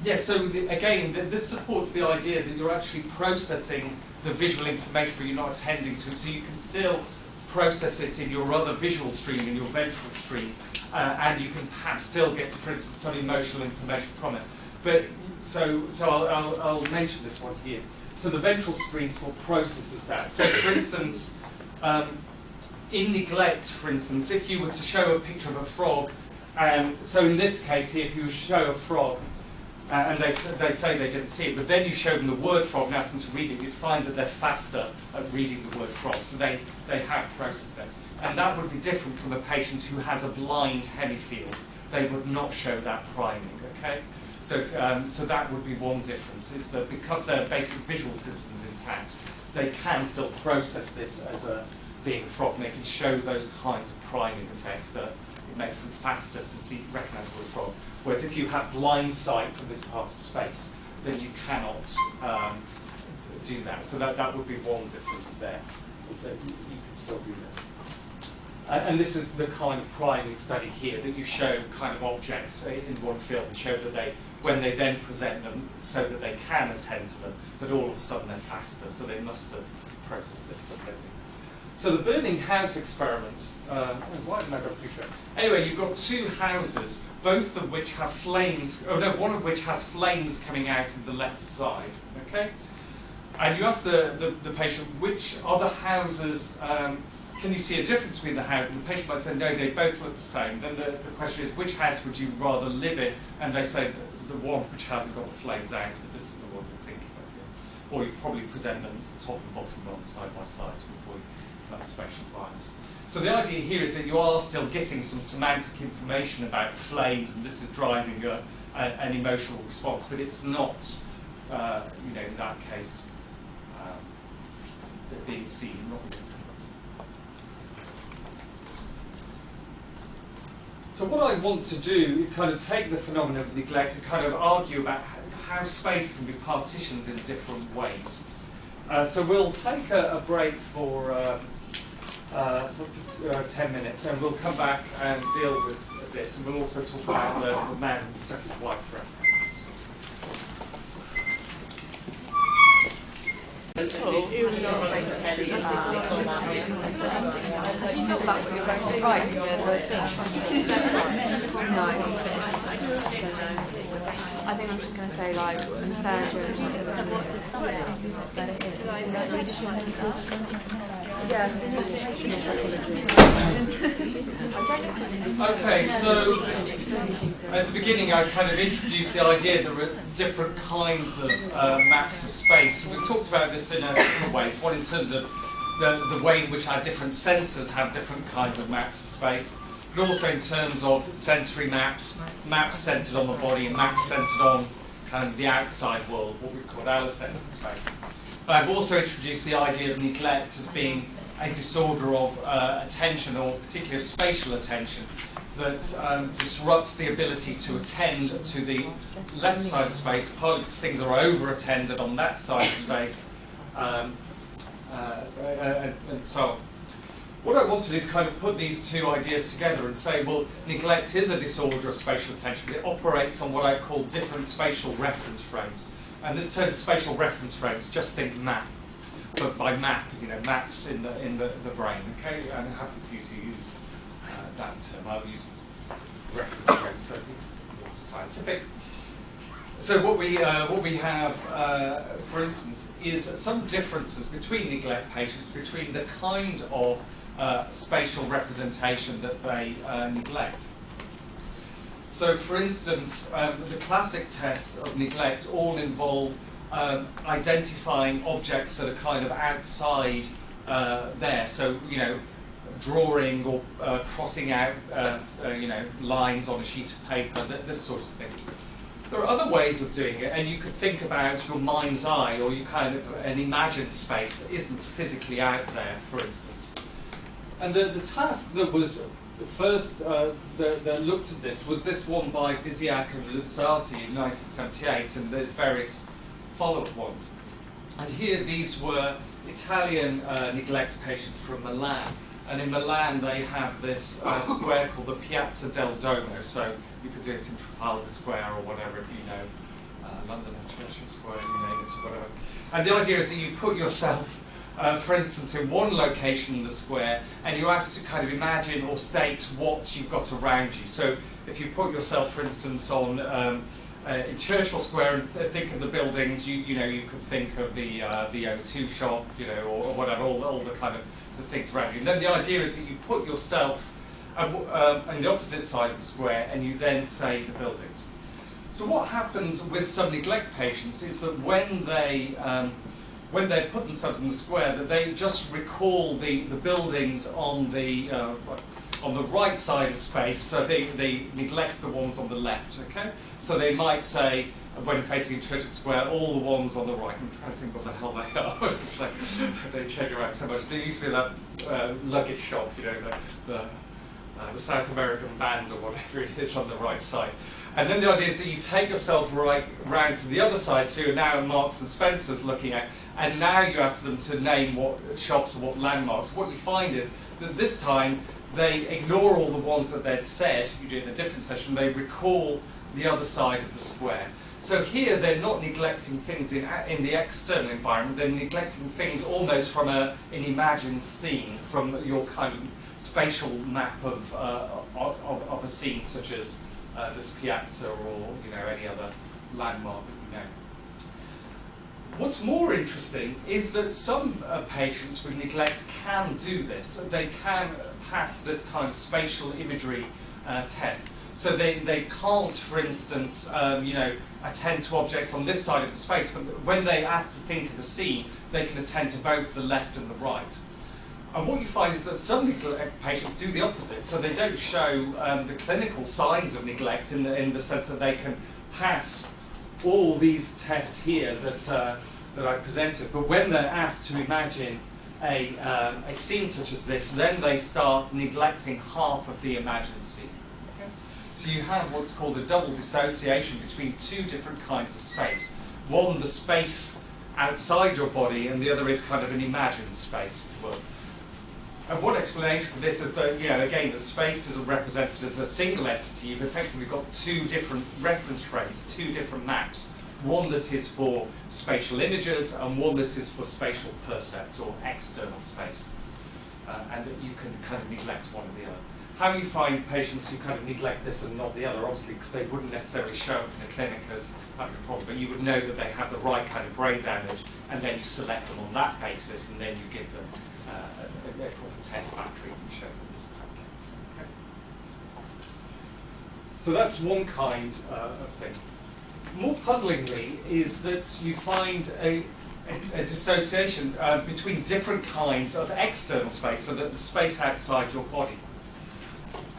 Yes, so again, this supports the idea that you're actually processing the visual information, but you're not attending to it, so you can still process it in your other visual stream, in your ventral stream, and you can perhaps still get, for instance, some emotional information from it. But so I'll mention this one here. So the ventral stream still processes that. So for instance, in neglect, for instance, if you were to show a picture of a frog, so in this case here, if you show a frog, and they say they didn't see it, but then you show them the word frog and ask them to read it, you'd find that they're faster at reading the word frog, so they have processed it. And that would be different from a patient who has a blind hemifield. They would not show that priming, okay? So that would be one difference, is that because their basic visual system is intact, they can still process this as being a frog, and they can show those kinds of priming effects that it makes them faster to recognize the word frog. Whereas if you have blind sight from this part of space, then you cannot do that. So that would be one difference there. So you can still do that. And this is the kind of priming study here, that you show kind of objects in one field and show that when they then present them so that they can attend to them, that all of a sudden they're faster. So they must have processed this. So the burning house experiments, why didn't I got a picture? Anyway, you've got two houses, both of which have flames, one of which has flames coming out of the left side, okay? And you ask the patient, which other houses, can you see a difference between the houses? And the patient might say, no, they both look the same. Then the question is, which house would you rather live in? And they say, the one which hasn't got the flames out, but this is the one you're thinking of here. Or you probably present them top and bottom on side by side to avoid that spatial bias. So the idea here is that you are still getting some semantic information about flames, and this is driving an emotional response, but it's not, in that case, being seen, not being seen. So what I want to do is kind of take the phenomenon of neglect and kind of argue about how space can be partitioned in different ways. So we'll take a break for 10 minutes, and we'll come back and deal with this, and we'll also talk about the man who stuck his wife for You thought about what you're going to write I think I'm just going to say like third year. Yeah. Okay, so at the beginning I kind of introduced the idea that there are different kinds of maps of space. We talked about this in different ways. One in terms of the way in which our different sensors have different kinds of maps of space, but also in terms of sensory maps, maps centered on the body and maps centered on kind of the outside world, what we call allocentric space. But I've also introduced the idea of neglect as being a disorder of attention, or particularly of spatial attention, that disrupts the ability to attend to the left side of space, partly because things are over-attended on that side of space, and so on. What I wanted is kind of put these two ideas together and say, well, neglect is a disorder of spatial attention, but it operates on what I call different spatial reference frames. And this term spatial reference frames, just think map. But by map, maps in the brain, okay? I'm happy for you to use that term. I'll use reference frames, so it's scientific. So what we have, for instance, is some differences between neglect patients, between the kind of spatial representation that they neglect. So, for instance, the classic tests of neglect all involve identifying objects that are kind of outside there. So, drawing or crossing out, lines on a sheet of paper, this sort of thing. There are other ways of doing it, and you could think about your mind's eye, or you kind of an imagined space that isn't physically out there, for instance. And the task that was first that looked at this was this one by Biziak and Luzzati in 1978, and there's various follow-up ones. And here these were Italian neglect patients from Milan. And in Milan they have this square called the Piazza del Duomo, so you could do it in Trafalgar Square or whatever, if you know London and Churchill Square, you name it, or whatever. And the idea is that you put yourself, for instance, in one location in the square, and you're asked to kind of imagine or state what you've got around you. So if you put yourself, for instance, on in Churchill Square and think of the buildings, you could think of the O2 shop, or whatever, all the kind of the things around you. And then the idea is that you put yourself on the opposite side of the square, and you then say the buildings. So what happens with some neglect patients is that when they put themselves in the square, that they just recall the buildings on the right side of space, so they neglect the ones on the left, okay? So they might say, when facing Churchill Square, all the ones on the right. I'm trying to think what the hell they are. It's like, they change around so much. There used to be that luggage shop, the South American band or whatever it is on the right side. And then the idea is that you take yourself right round to the other side, so you're now in Marks and Spencer's looking at, and now you ask them to name what shops or what landmarks. What you find is that this time they ignore all the ones that they'd said, you do it in a different session, they recall the other side of the square. So here they're not neglecting things in the external environment, they're neglecting things almost from an imagined scene, from your kind of spatial map of a scene, such as this piazza or any other landmark that you know. What's more interesting is that some patients with neglect can do this. They can pass this kind of spatial imagery test. So they can't, for instance, attend to objects on this side of the space, but when they ask to think of a scene, they can attend to both the left and the right. And what you find is that some neglect patients do the opposite, so they don't show the clinical signs of neglect in the sense that they can pass all these tests here that I presented, but when they're asked to imagine a scene such as this, then they start neglecting half of the imagined scene. So you have what's called a double dissociation between two different kinds of space. One, the space outside your body, and the other is kind of an imagined space, if you will. And one explanation for this is that, again, that space is represented as a single entity. You've effectively got two different reference frames, two different maps. One that is for spatial images, and one that is for spatial percepts, or external space. And that you can kind of neglect one or the other. How you find patients who kind of neglect this and not the other, obviously, because they wouldn't necessarily show up in a clinic as having a problem, but you would know that they have the right kind of brain damage, and then you select them on that basis, and then you give them a proper test battery and show them this is the case. Okay. So that's one kind of thing. More puzzlingly is that you find a dissociation between different kinds of external space, so that the space outside your body.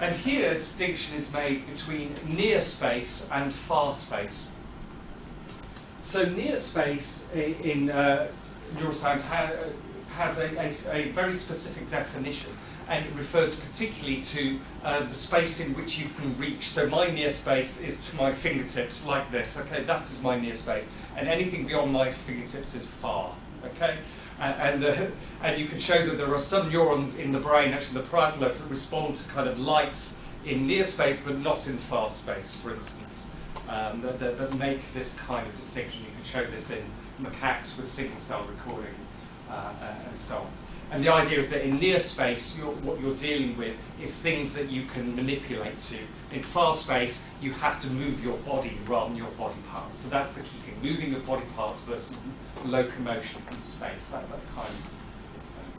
And here a distinction is made between near space and far space. So near space in neuroscience has a very specific definition, and it refers particularly to the space in which you can reach. So my near space is to my fingertips, like this. Okay, that is my near space, and anything beyond my fingertips is far. Okay, and you can show that there are some neurons in the brain, actually the parietal lobes, that respond to kind of lights in near space, but not in far space, for instance, that make this kind of distinction. You can show this in macaques with single cell recording and so on. And the idea is that in near space, what you're dealing with is things that you can manipulate to. In far space, you have to move your body rather than your body parts. So that's the key thing, moving your body parts versus locomotion in space. That's kind of its thing.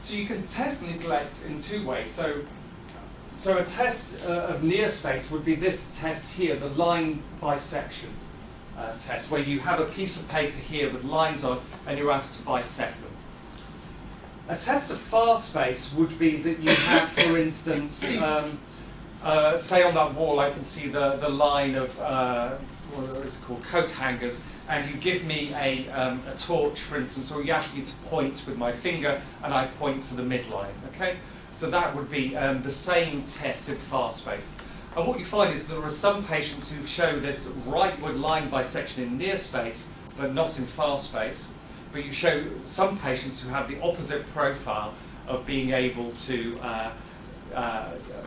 So you can test neglect in two ways. So a test of near space would be this test here, the line bisection test, where you have a piece of paper here with lines on, and you're asked to bisect them. A test of far space would be that you have, for instance, say on that wall I can see the line of what is called coat hangers, and you give me a torch, for instance, or you ask me to point with my finger, and I point to the midline. Okay, so that would be the same test in far space. And what you find is there are some patients who show this rightward line bisection in near space, but not in far space. But you show some patients who have the opposite profile of being able to,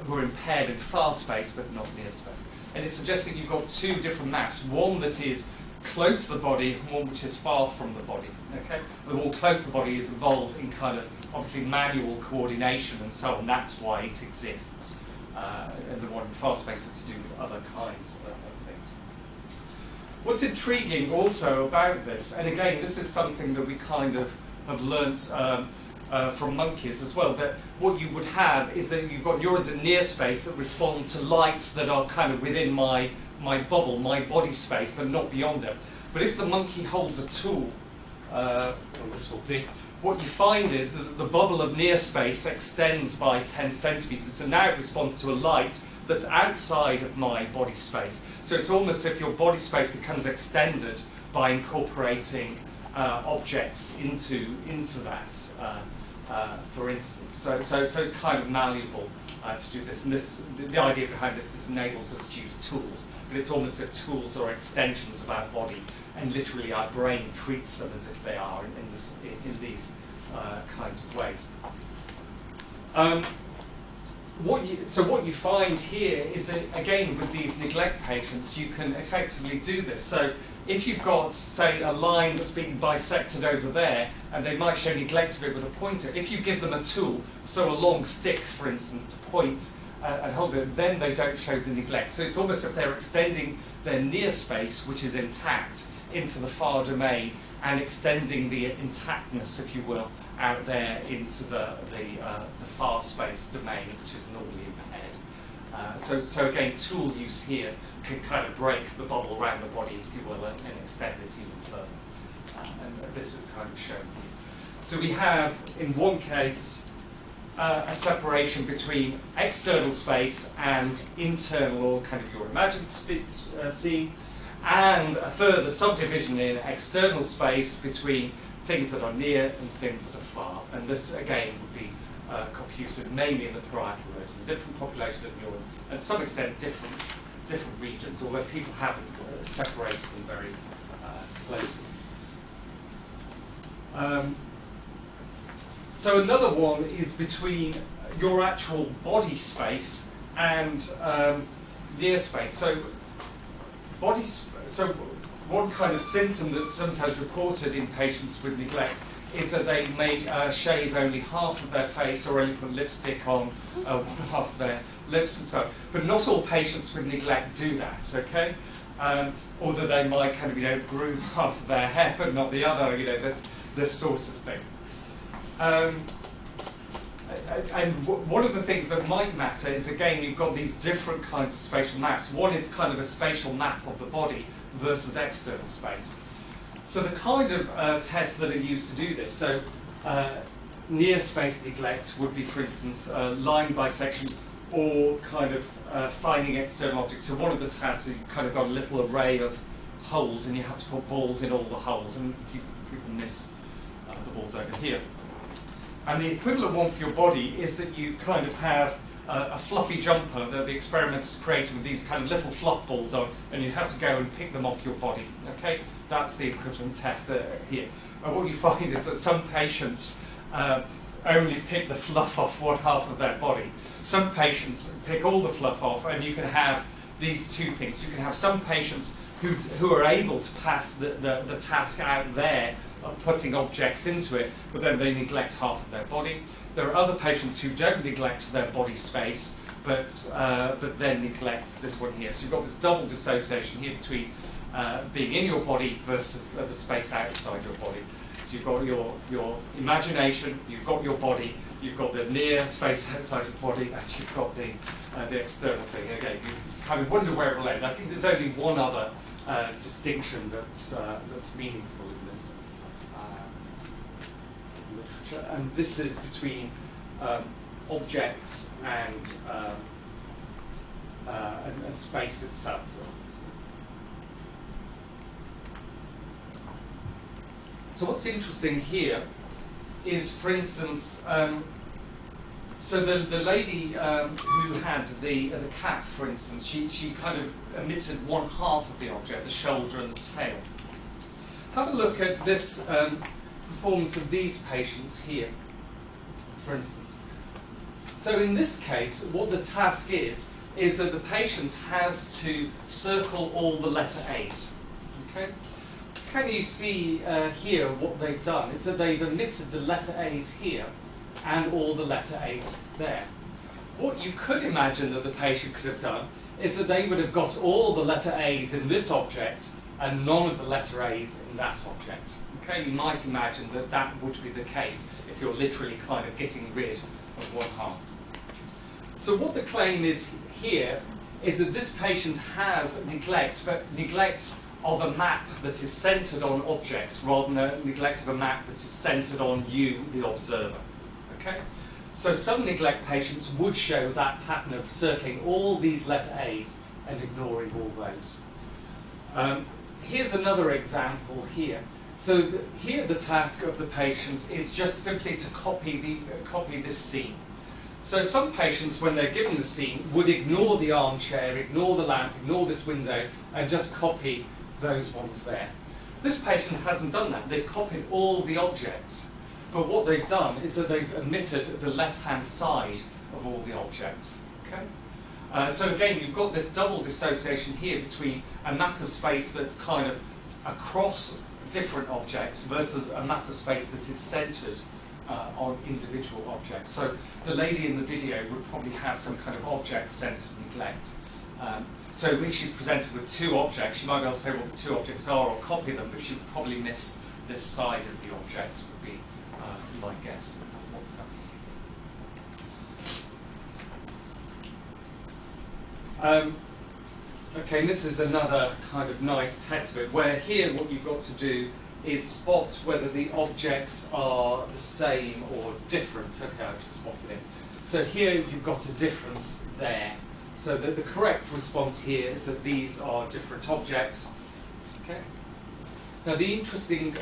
who are impaired in far space but not near space. And it's suggesting you've got two different maps, one that is close to the body and one which is far from the body. Okay? The more close to the body is involved in kind of obviously manual coordination and so on, that's why it exists. And the one in far space is to do with other kinds of things. What's intriguing also about this, and again, this is something that we kind of have learnt from monkeys as well, that what you would have is that you've got neurons in near space that respond to lights that are kind of within my bubble, my body space, but not beyond it. But if the monkey holds a tool, this will do, what you find is that the bubble of near space extends by 10 centimeters, so now it responds to a light that's outside of my body space. So it's almost as if your body space becomes extended by incorporating objects into that, for instance. So it's kind of malleable to do this. And the idea behind this is enables us to use tools, but it's almost as if tools are extensions of our body, and literally our brain treats them as if they are in these kinds of ways. What you find here is that, again, with these neglect patients, you can effectively do this. So if you've got, say, a line that's being bisected over there, and they might show neglect of it with a pointer, if you give them a tool, so a long stick, for instance, to point and hold it, then they don't show the neglect. So it's almost as if they're extending their near space, which is intact, into the far domain, and extending the intactness, if you will, out there into the far space domain, which is normally impaired. So again, tool use here can kind of break the bubble around the body, if you will, and extend it even further. And this is kind of shown here. So we have, in one case, a separation between external space and internal, or kind of your imagined scene, and a further subdivision in external space between things that are near and things that are far. And this, again, would be computed mainly in the parietal lobes, a different population of neurons, and to some extent different regions, although people haven't separated them very closely. So another one is between your actual body space and near space. So one kind of symptom that's sometimes reported in patients with neglect is that they may shave only half of their face, or only put lipstick on half of their lips and so on. But not all patients with neglect do that, okay? Or that they might kind of, groom half of their hair but not the other, this sort of thing. And one of the things that might matter is, again, you've got these different kinds of spatial maps. One is kind of a spatial map of the body versus external space. So the kind of tests that are used to do this, so near space neglect would be, for instance, line bisection or kind of finding external objects. So one of the tasks is you've kind of got a little array of holes and you have to put balls in all the holes, and people miss the balls over here. And the equivalent one for your body is that you kind of have a fluffy jumper that the experimenters created with these kind of little fluff balls on, and you have to go and pick them off your body. Okay, that's the equivalent test here. And what you find is that some patients only pick the fluff off one half of their body. Some patients pick all the fluff off, and you can have these two things. You can have some patients who are able to pass the task out there of putting objects into it, but then they neglect half of their body. There are other patients who don't neglect their body space, but then neglect this one here. So you've got this double dissociation here between being in your body versus the space outside your body. So you've got your imagination, you've got your body, you've got the near space outside your body, and you've got the external thing. Again, you kind of wonder where it will end. I think there's only one other distinction that's meaningful in this literature, and this is between objects and space itself. So what's interesting here is, for instance, so the lady who had the cat, for instance, she kind of emitted one half of the object, the shoulder and the tail. Have a look at this performance of these patients here, for instance. So in this case, what the task is that the patient has to circle all the letter A's. Okay? Can you see here what they've done is that they've omitted the letter A's here and all the letter A's there. What you could imagine that the patient could have done is that they would have got all the letter A's in this object and none of the letter A's in that object. Okay, you might imagine that that would be the case if you're literally kind of getting rid of one half. So what the claim is here is that this patient has neglect, but neglect of a map that is centered on objects rather than neglect of a map that is centered on you, the observer. Okay? So some neglect patients would show that pattern of circling all these letter A's and ignoring all those. Here's another example here. So here the task of the patient is just simply to copy this scene. So some patients, when they're given the scene, would ignore the armchair, ignore the lamp, ignore this window, and just copy those ones there. This patient hasn't done that. They've copied all the objects. But what they've done is that they've omitted the left-hand side of all the objects. Okay? So again, you've got this double dissociation here between a map of space that's kind of across different objects versus a map of space that is centered on individual objects. So the lady in the video would probably have some kind of object-centered neglect. So if she's presented with two objects, she might be able to say what the two objects are or copy them, but she'd probably miss this side of the object, would be my guess. What's that? Okay, and this is another kind of nice test of it, where here what you've got to do is spot whether the objects are the same or different. Okay, I've just spotted it. So here you've got a difference there. So the correct response here is that these are different objects. Okay. Now the interesting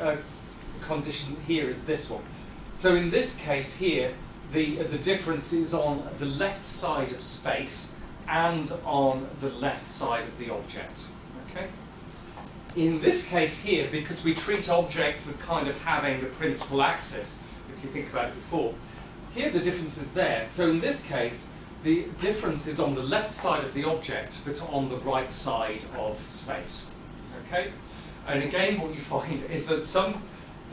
condition here is this one. So in this case here, the difference is on the left side of space and on the left side of the object. Okay. In this case here, because we treat objects as kind of having the principal axis, if you think about it before, here the difference is there. So in this case, the difference is on the left side of the object, but on the right side of space. Okay? And again, what you find is that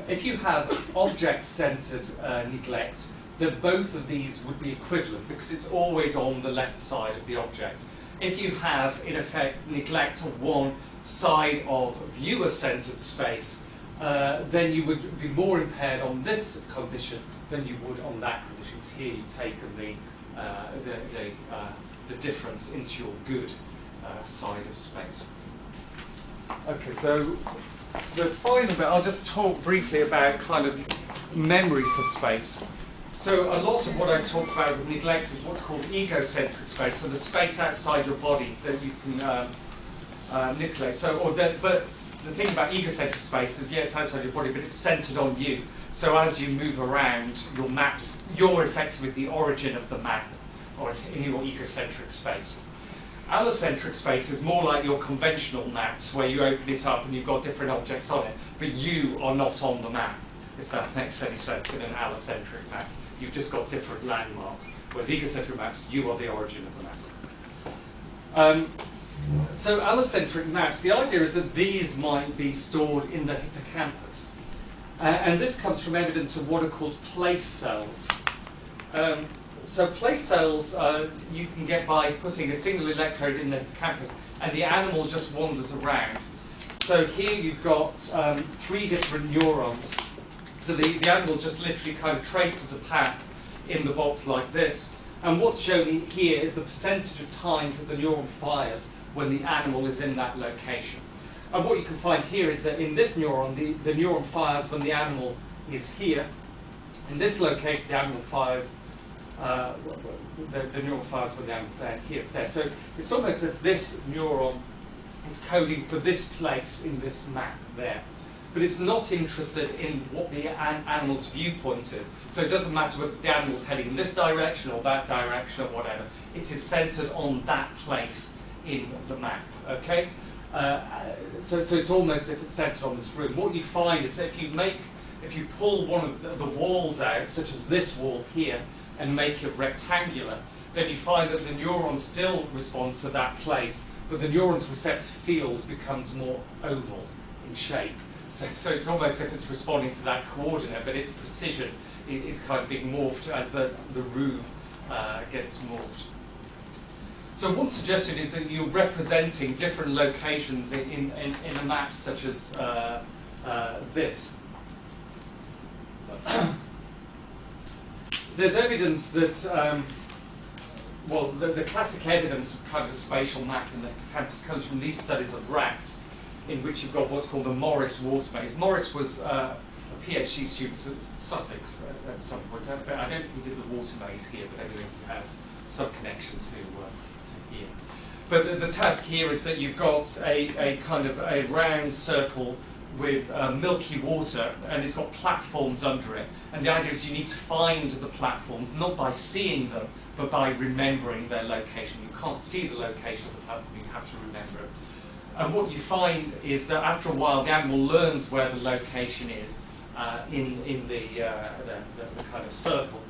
if you have object-centered neglect, then both of these would be equivalent because it's always on the left side of the object. If you have, in effect, neglect of one side of viewer-centered space, then you would be more impaired on this condition than you would on that condition. here you've taken the difference into your good side of space. Okay, so the final bit, I'll just talk briefly about kind of memory for space. So a lot of what I talked about with neglect is what's called egocentric space, so the space outside your body that you can manipulate. But the thing about egocentric space is, yeah, it's outside your body, but it's centered on you. So as you move around your maps, you're effectively the origin of the map, or in your egocentric space. Allocentric space is more like your conventional maps, where you open it up and you've got different objects on it, but you are not on the map, if that makes any sense in an allocentric map. You've just got different landmarks. Whereas egocentric maps, you are the origin of the map. So allocentric maps, the idea is that these might be stored in the hippocampus. And this comes from evidence of what are called place cells. So place cells you can get by putting a single electrode in the hippocampus, and the animal just wanders around. So here you've got 3 different neurons. So the animal just literally kind of traces a path in the box like this. And what's shown here is the percentage of times that the neuron fires when the animal is in that location. And what you can find here is that in this neuron, the neuron fires when the animal is here. In this location, the animal fires, the neuron fires when the animal's there. Here it's there. So it's almost as if this neuron is coding for this place in this map there. But it's not interested in what the animal's viewpoint is. So it doesn't matter whether the animal's heading in this direction or that direction or whatever. It is centered on that place in the map, okay? So it's almost as if it's centered on this room. What you find is that if you pull one of the walls out, such as this wall here, and make it rectangular, then you find that the neuron still responds to that place, but the neuron's receptive field becomes more oval in shape. So it's almost as if it's responding to that coordinate, but its precision is kind of being morphed as the room gets morphed. So one suggestion is that you're representing different locations in a map such as this. There's evidence that, the classic evidence of kind of a spatial map in the hippocampus comes from these studies of rats, in which you've got what's called the Morris water maze. Morris was a PhD student at Sussex at some point. I don't think he did the water maze here, but I think he has some connection to here. But the task here is that you've got a kind of a round circle with milky water, and it's got platforms under it. And the idea is you need to find the platforms, not by seeing them, but by remembering their location. You can't see the location of the platform, you have to remember it. And what you find is that after a while, the animal learns where the location is in the kind of circle.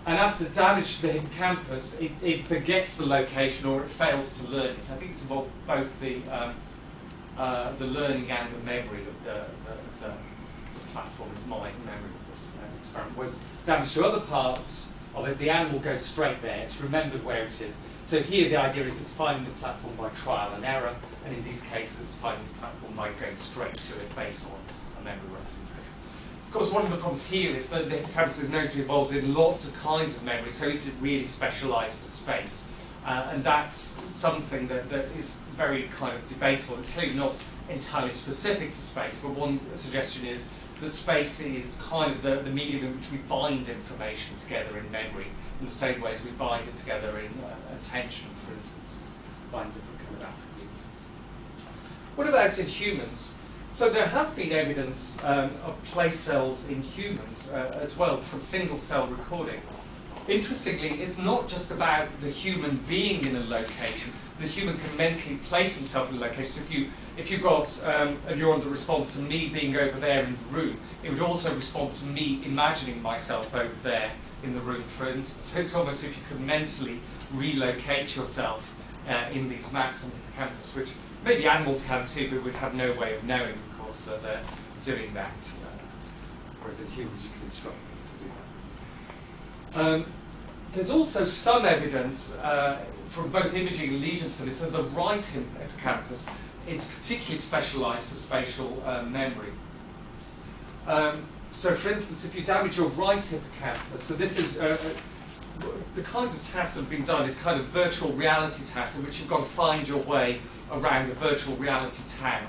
And after damage to the hippocampus, it forgets the location or it fails to learn it. I think it's involved both the learning and the memory of the platform is my memory of this experiment. Whereas damage to other parts of it, the animal goes straight there. It's remembered where it is. So here the idea is it's finding the platform by trial and error, and in these cases it's finding the platform by going straight to it based on a memory representation. Of course, one of the problems here is that the hippocampus is known to be involved in lots of kinds of memory, so it's really specialised for space. And that's something that is very kind of debatable. It's clearly not entirely specific to space, but one suggestion is that space is kind of the medium in which we bind information together in memory, in the same way as we bind it together in attention, for instance, bind different kind of attributes. What about in humans? So there has been evidence of place cells in humans as well from single cell recording. Interestingly, it's not just about the human being in a location. The human can mentally place himself in a location. So if you've got a neuron that responds to me being over there in the room, it would also respond to me imagining myself over there in the room, for instance. So it's almost as if you could mentally relocate yourself in these maps on the hippocampus, which maybe animals can too, but would have no way of knowing, of course, that they're doing that. Whereas in humans, you can instruct them to do that. There's also some evidence from both imaging and lesion studies that the right hippocampus is particularly specialised for spatial memory. So for instance, if you damage your right hippocampus, so this is the kinds of tasks that have been done is kind of virtual reality tasks in which you've got to find your way around a virtual reality town.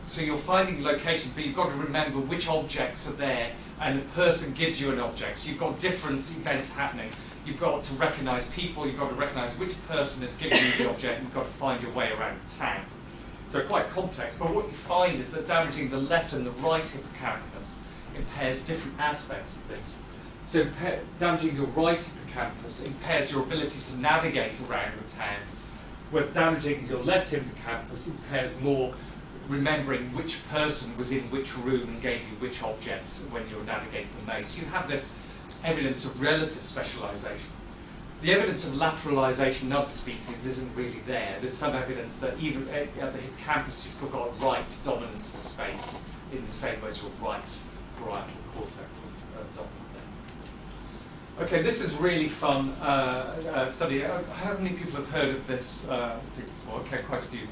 So you're finding locations, but you've got to remember which objects are there, and the person gives you an object. So you've got different events happening. You've got to recognise people, you've got to recognise which person is giving you the object, and you've got to find your way around the town. So quite complex, but what you find is that damaging the left and the right hippocampus impairs different aspects of this. So damaging your right hippocampus impairs your ability to navigate around the town, whereas damaging your left hippocampus impairs more remembering which person was in which room and gave you which object when you're navigating the maze. So you have this evidence of relative specialization. The evidence of lateralization in other species isn't really there. There's some evidence that even at the hippocampus you've still got right dominance of space in the same way as your right parietal cortex is dominant there. Okay, this is really fun study. How many people have heard of this? Okay, quite a few.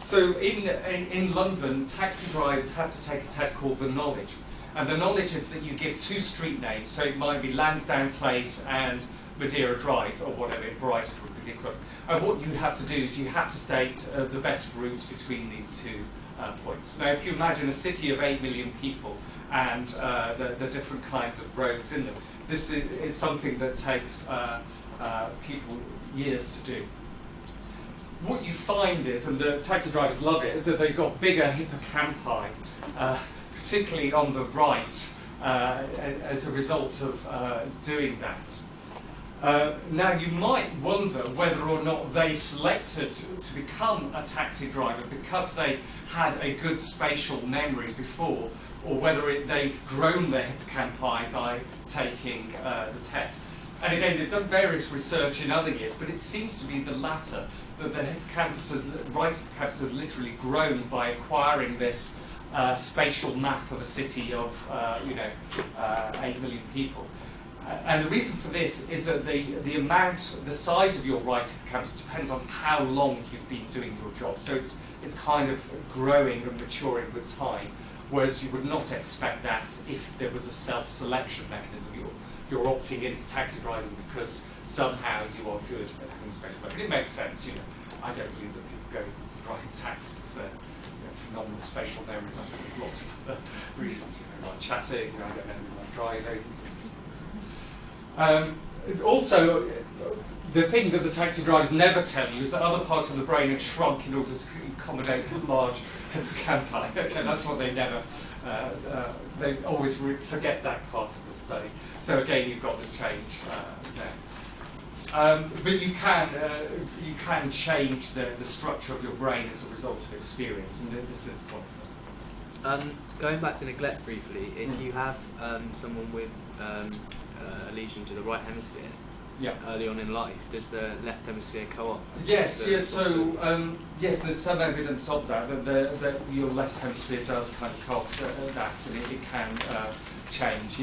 So in London, taxi drivers have to take a test called the knowledge. And the knowledge is that you give two street names, so it might be Lansdowne Place and Madeira Drive, or whatever, Brighton would be the equivalent. And what you have to do is you have to state the best route between these two points. Now, if you imagine a city of 8 million people and the different kinds of roads in them, this is something that takes people years to do. What you find is, and the taxi drivers love it, is that they've got bigger hippocampi, particularly on the right, as a result of doing that. Now you might wonder whether or not they selected to become a taxi driver because they had a good spatial memory before, or whether they've grown their hippocampi by taking the test. And again, they've done various research in other years, but it seems to be the latter, that the right hippocampus has literally grown by acquiring this spatial map of a city of 8 million people. And the reason for this is that the size of your right hippocampus depends on how long you've been doing your job. So it's kind of growing and maturing with time, whereas you would not expect that if there was a self-selection mechanism. You're opting into taxi driving because somehow you are good at having spatial memory. It makes sense, I don't believe that people go into driving taxis because they're phenomenal spatial memories. I think there's lots of other reasons, like chatting, I don't know, like driving. Also, the thing that the taxi drivers never tell you is that other parts of the brain have shrunk in order to accommodate large hippocampi. Okay, that's what they never, they always forget that part of the study. So again, you've got this change there. But you can change the structure of your brain as a result of experience, and this is one example. Going back to neglect briefly, if you have someone with a lesion to the right hemisphere early on in life, does the left hemisphere co-opt? Yes, yes, there's some evidence of that, that your left hemisphere does kind of co-opt that, and it can change,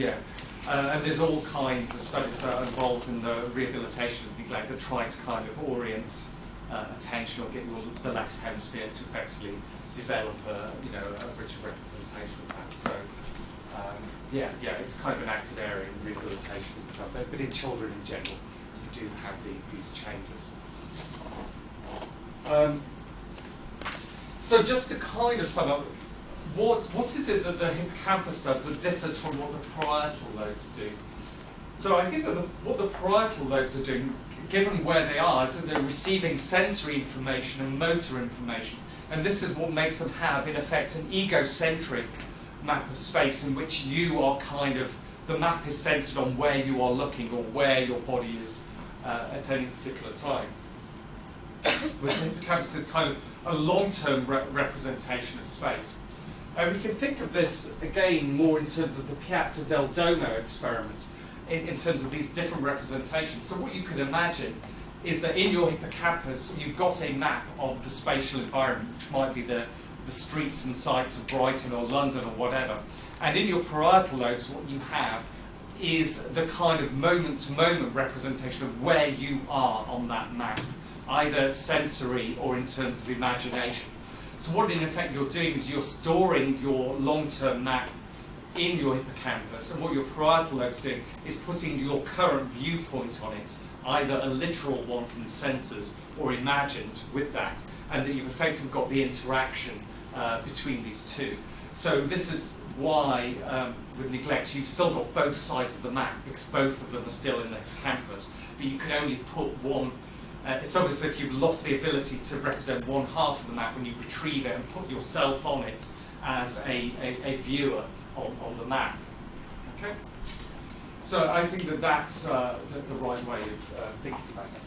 and there's all kinds of studies that are involved in the rehabilitation of neglect that try to kind of orient attention or get the left hemisphere to effectively develop a richer representation of that. So it's kind of an active area in rehabilitation and stuff, but in children in general, you do have these changes. So just to kind of sum up, what is it that the hippocampus does that differs from what the parietal lobes do? So I think that what the parietal lobes are doing, given where they are, is that they're receiving sensory information and motor information. And this is what makes them have, in effect, an egocentric map of space in which you are the map is centered on where you are looking or where your body is at any particular time. Whereas the hippocampus is kind of a long-term representation of space. And we can think of this, again, more in terms of the Piazza del Domo experiment, in terms of these different representations. So what you could imagine is that in your hippocampus, you've got a map of the spatial environment, which might be the streets and sights of Brighton or London or whatever. And in your parietal lobes, what you have is the kind of moment-to-moment representation of where you are on that map, either sensory or in terms of imagination. So what in effect you're doing is you're storing your long-term map in your hippocampus, and what your parietal lobe's doing is putting your current viewpoint on it, either a literal one from the senses or imagined with that, and that you've effectively got the interaction between these two. So this is why with neglect you've still got both sides of the map, because both of them are still in the hippocampus, but you can only put one. It's almost as if you've lost the ability to represent one half of the map when you retrieve it and put yourself on it as a viewer on the map. Okay? So I think that that's the right way of thinking about that.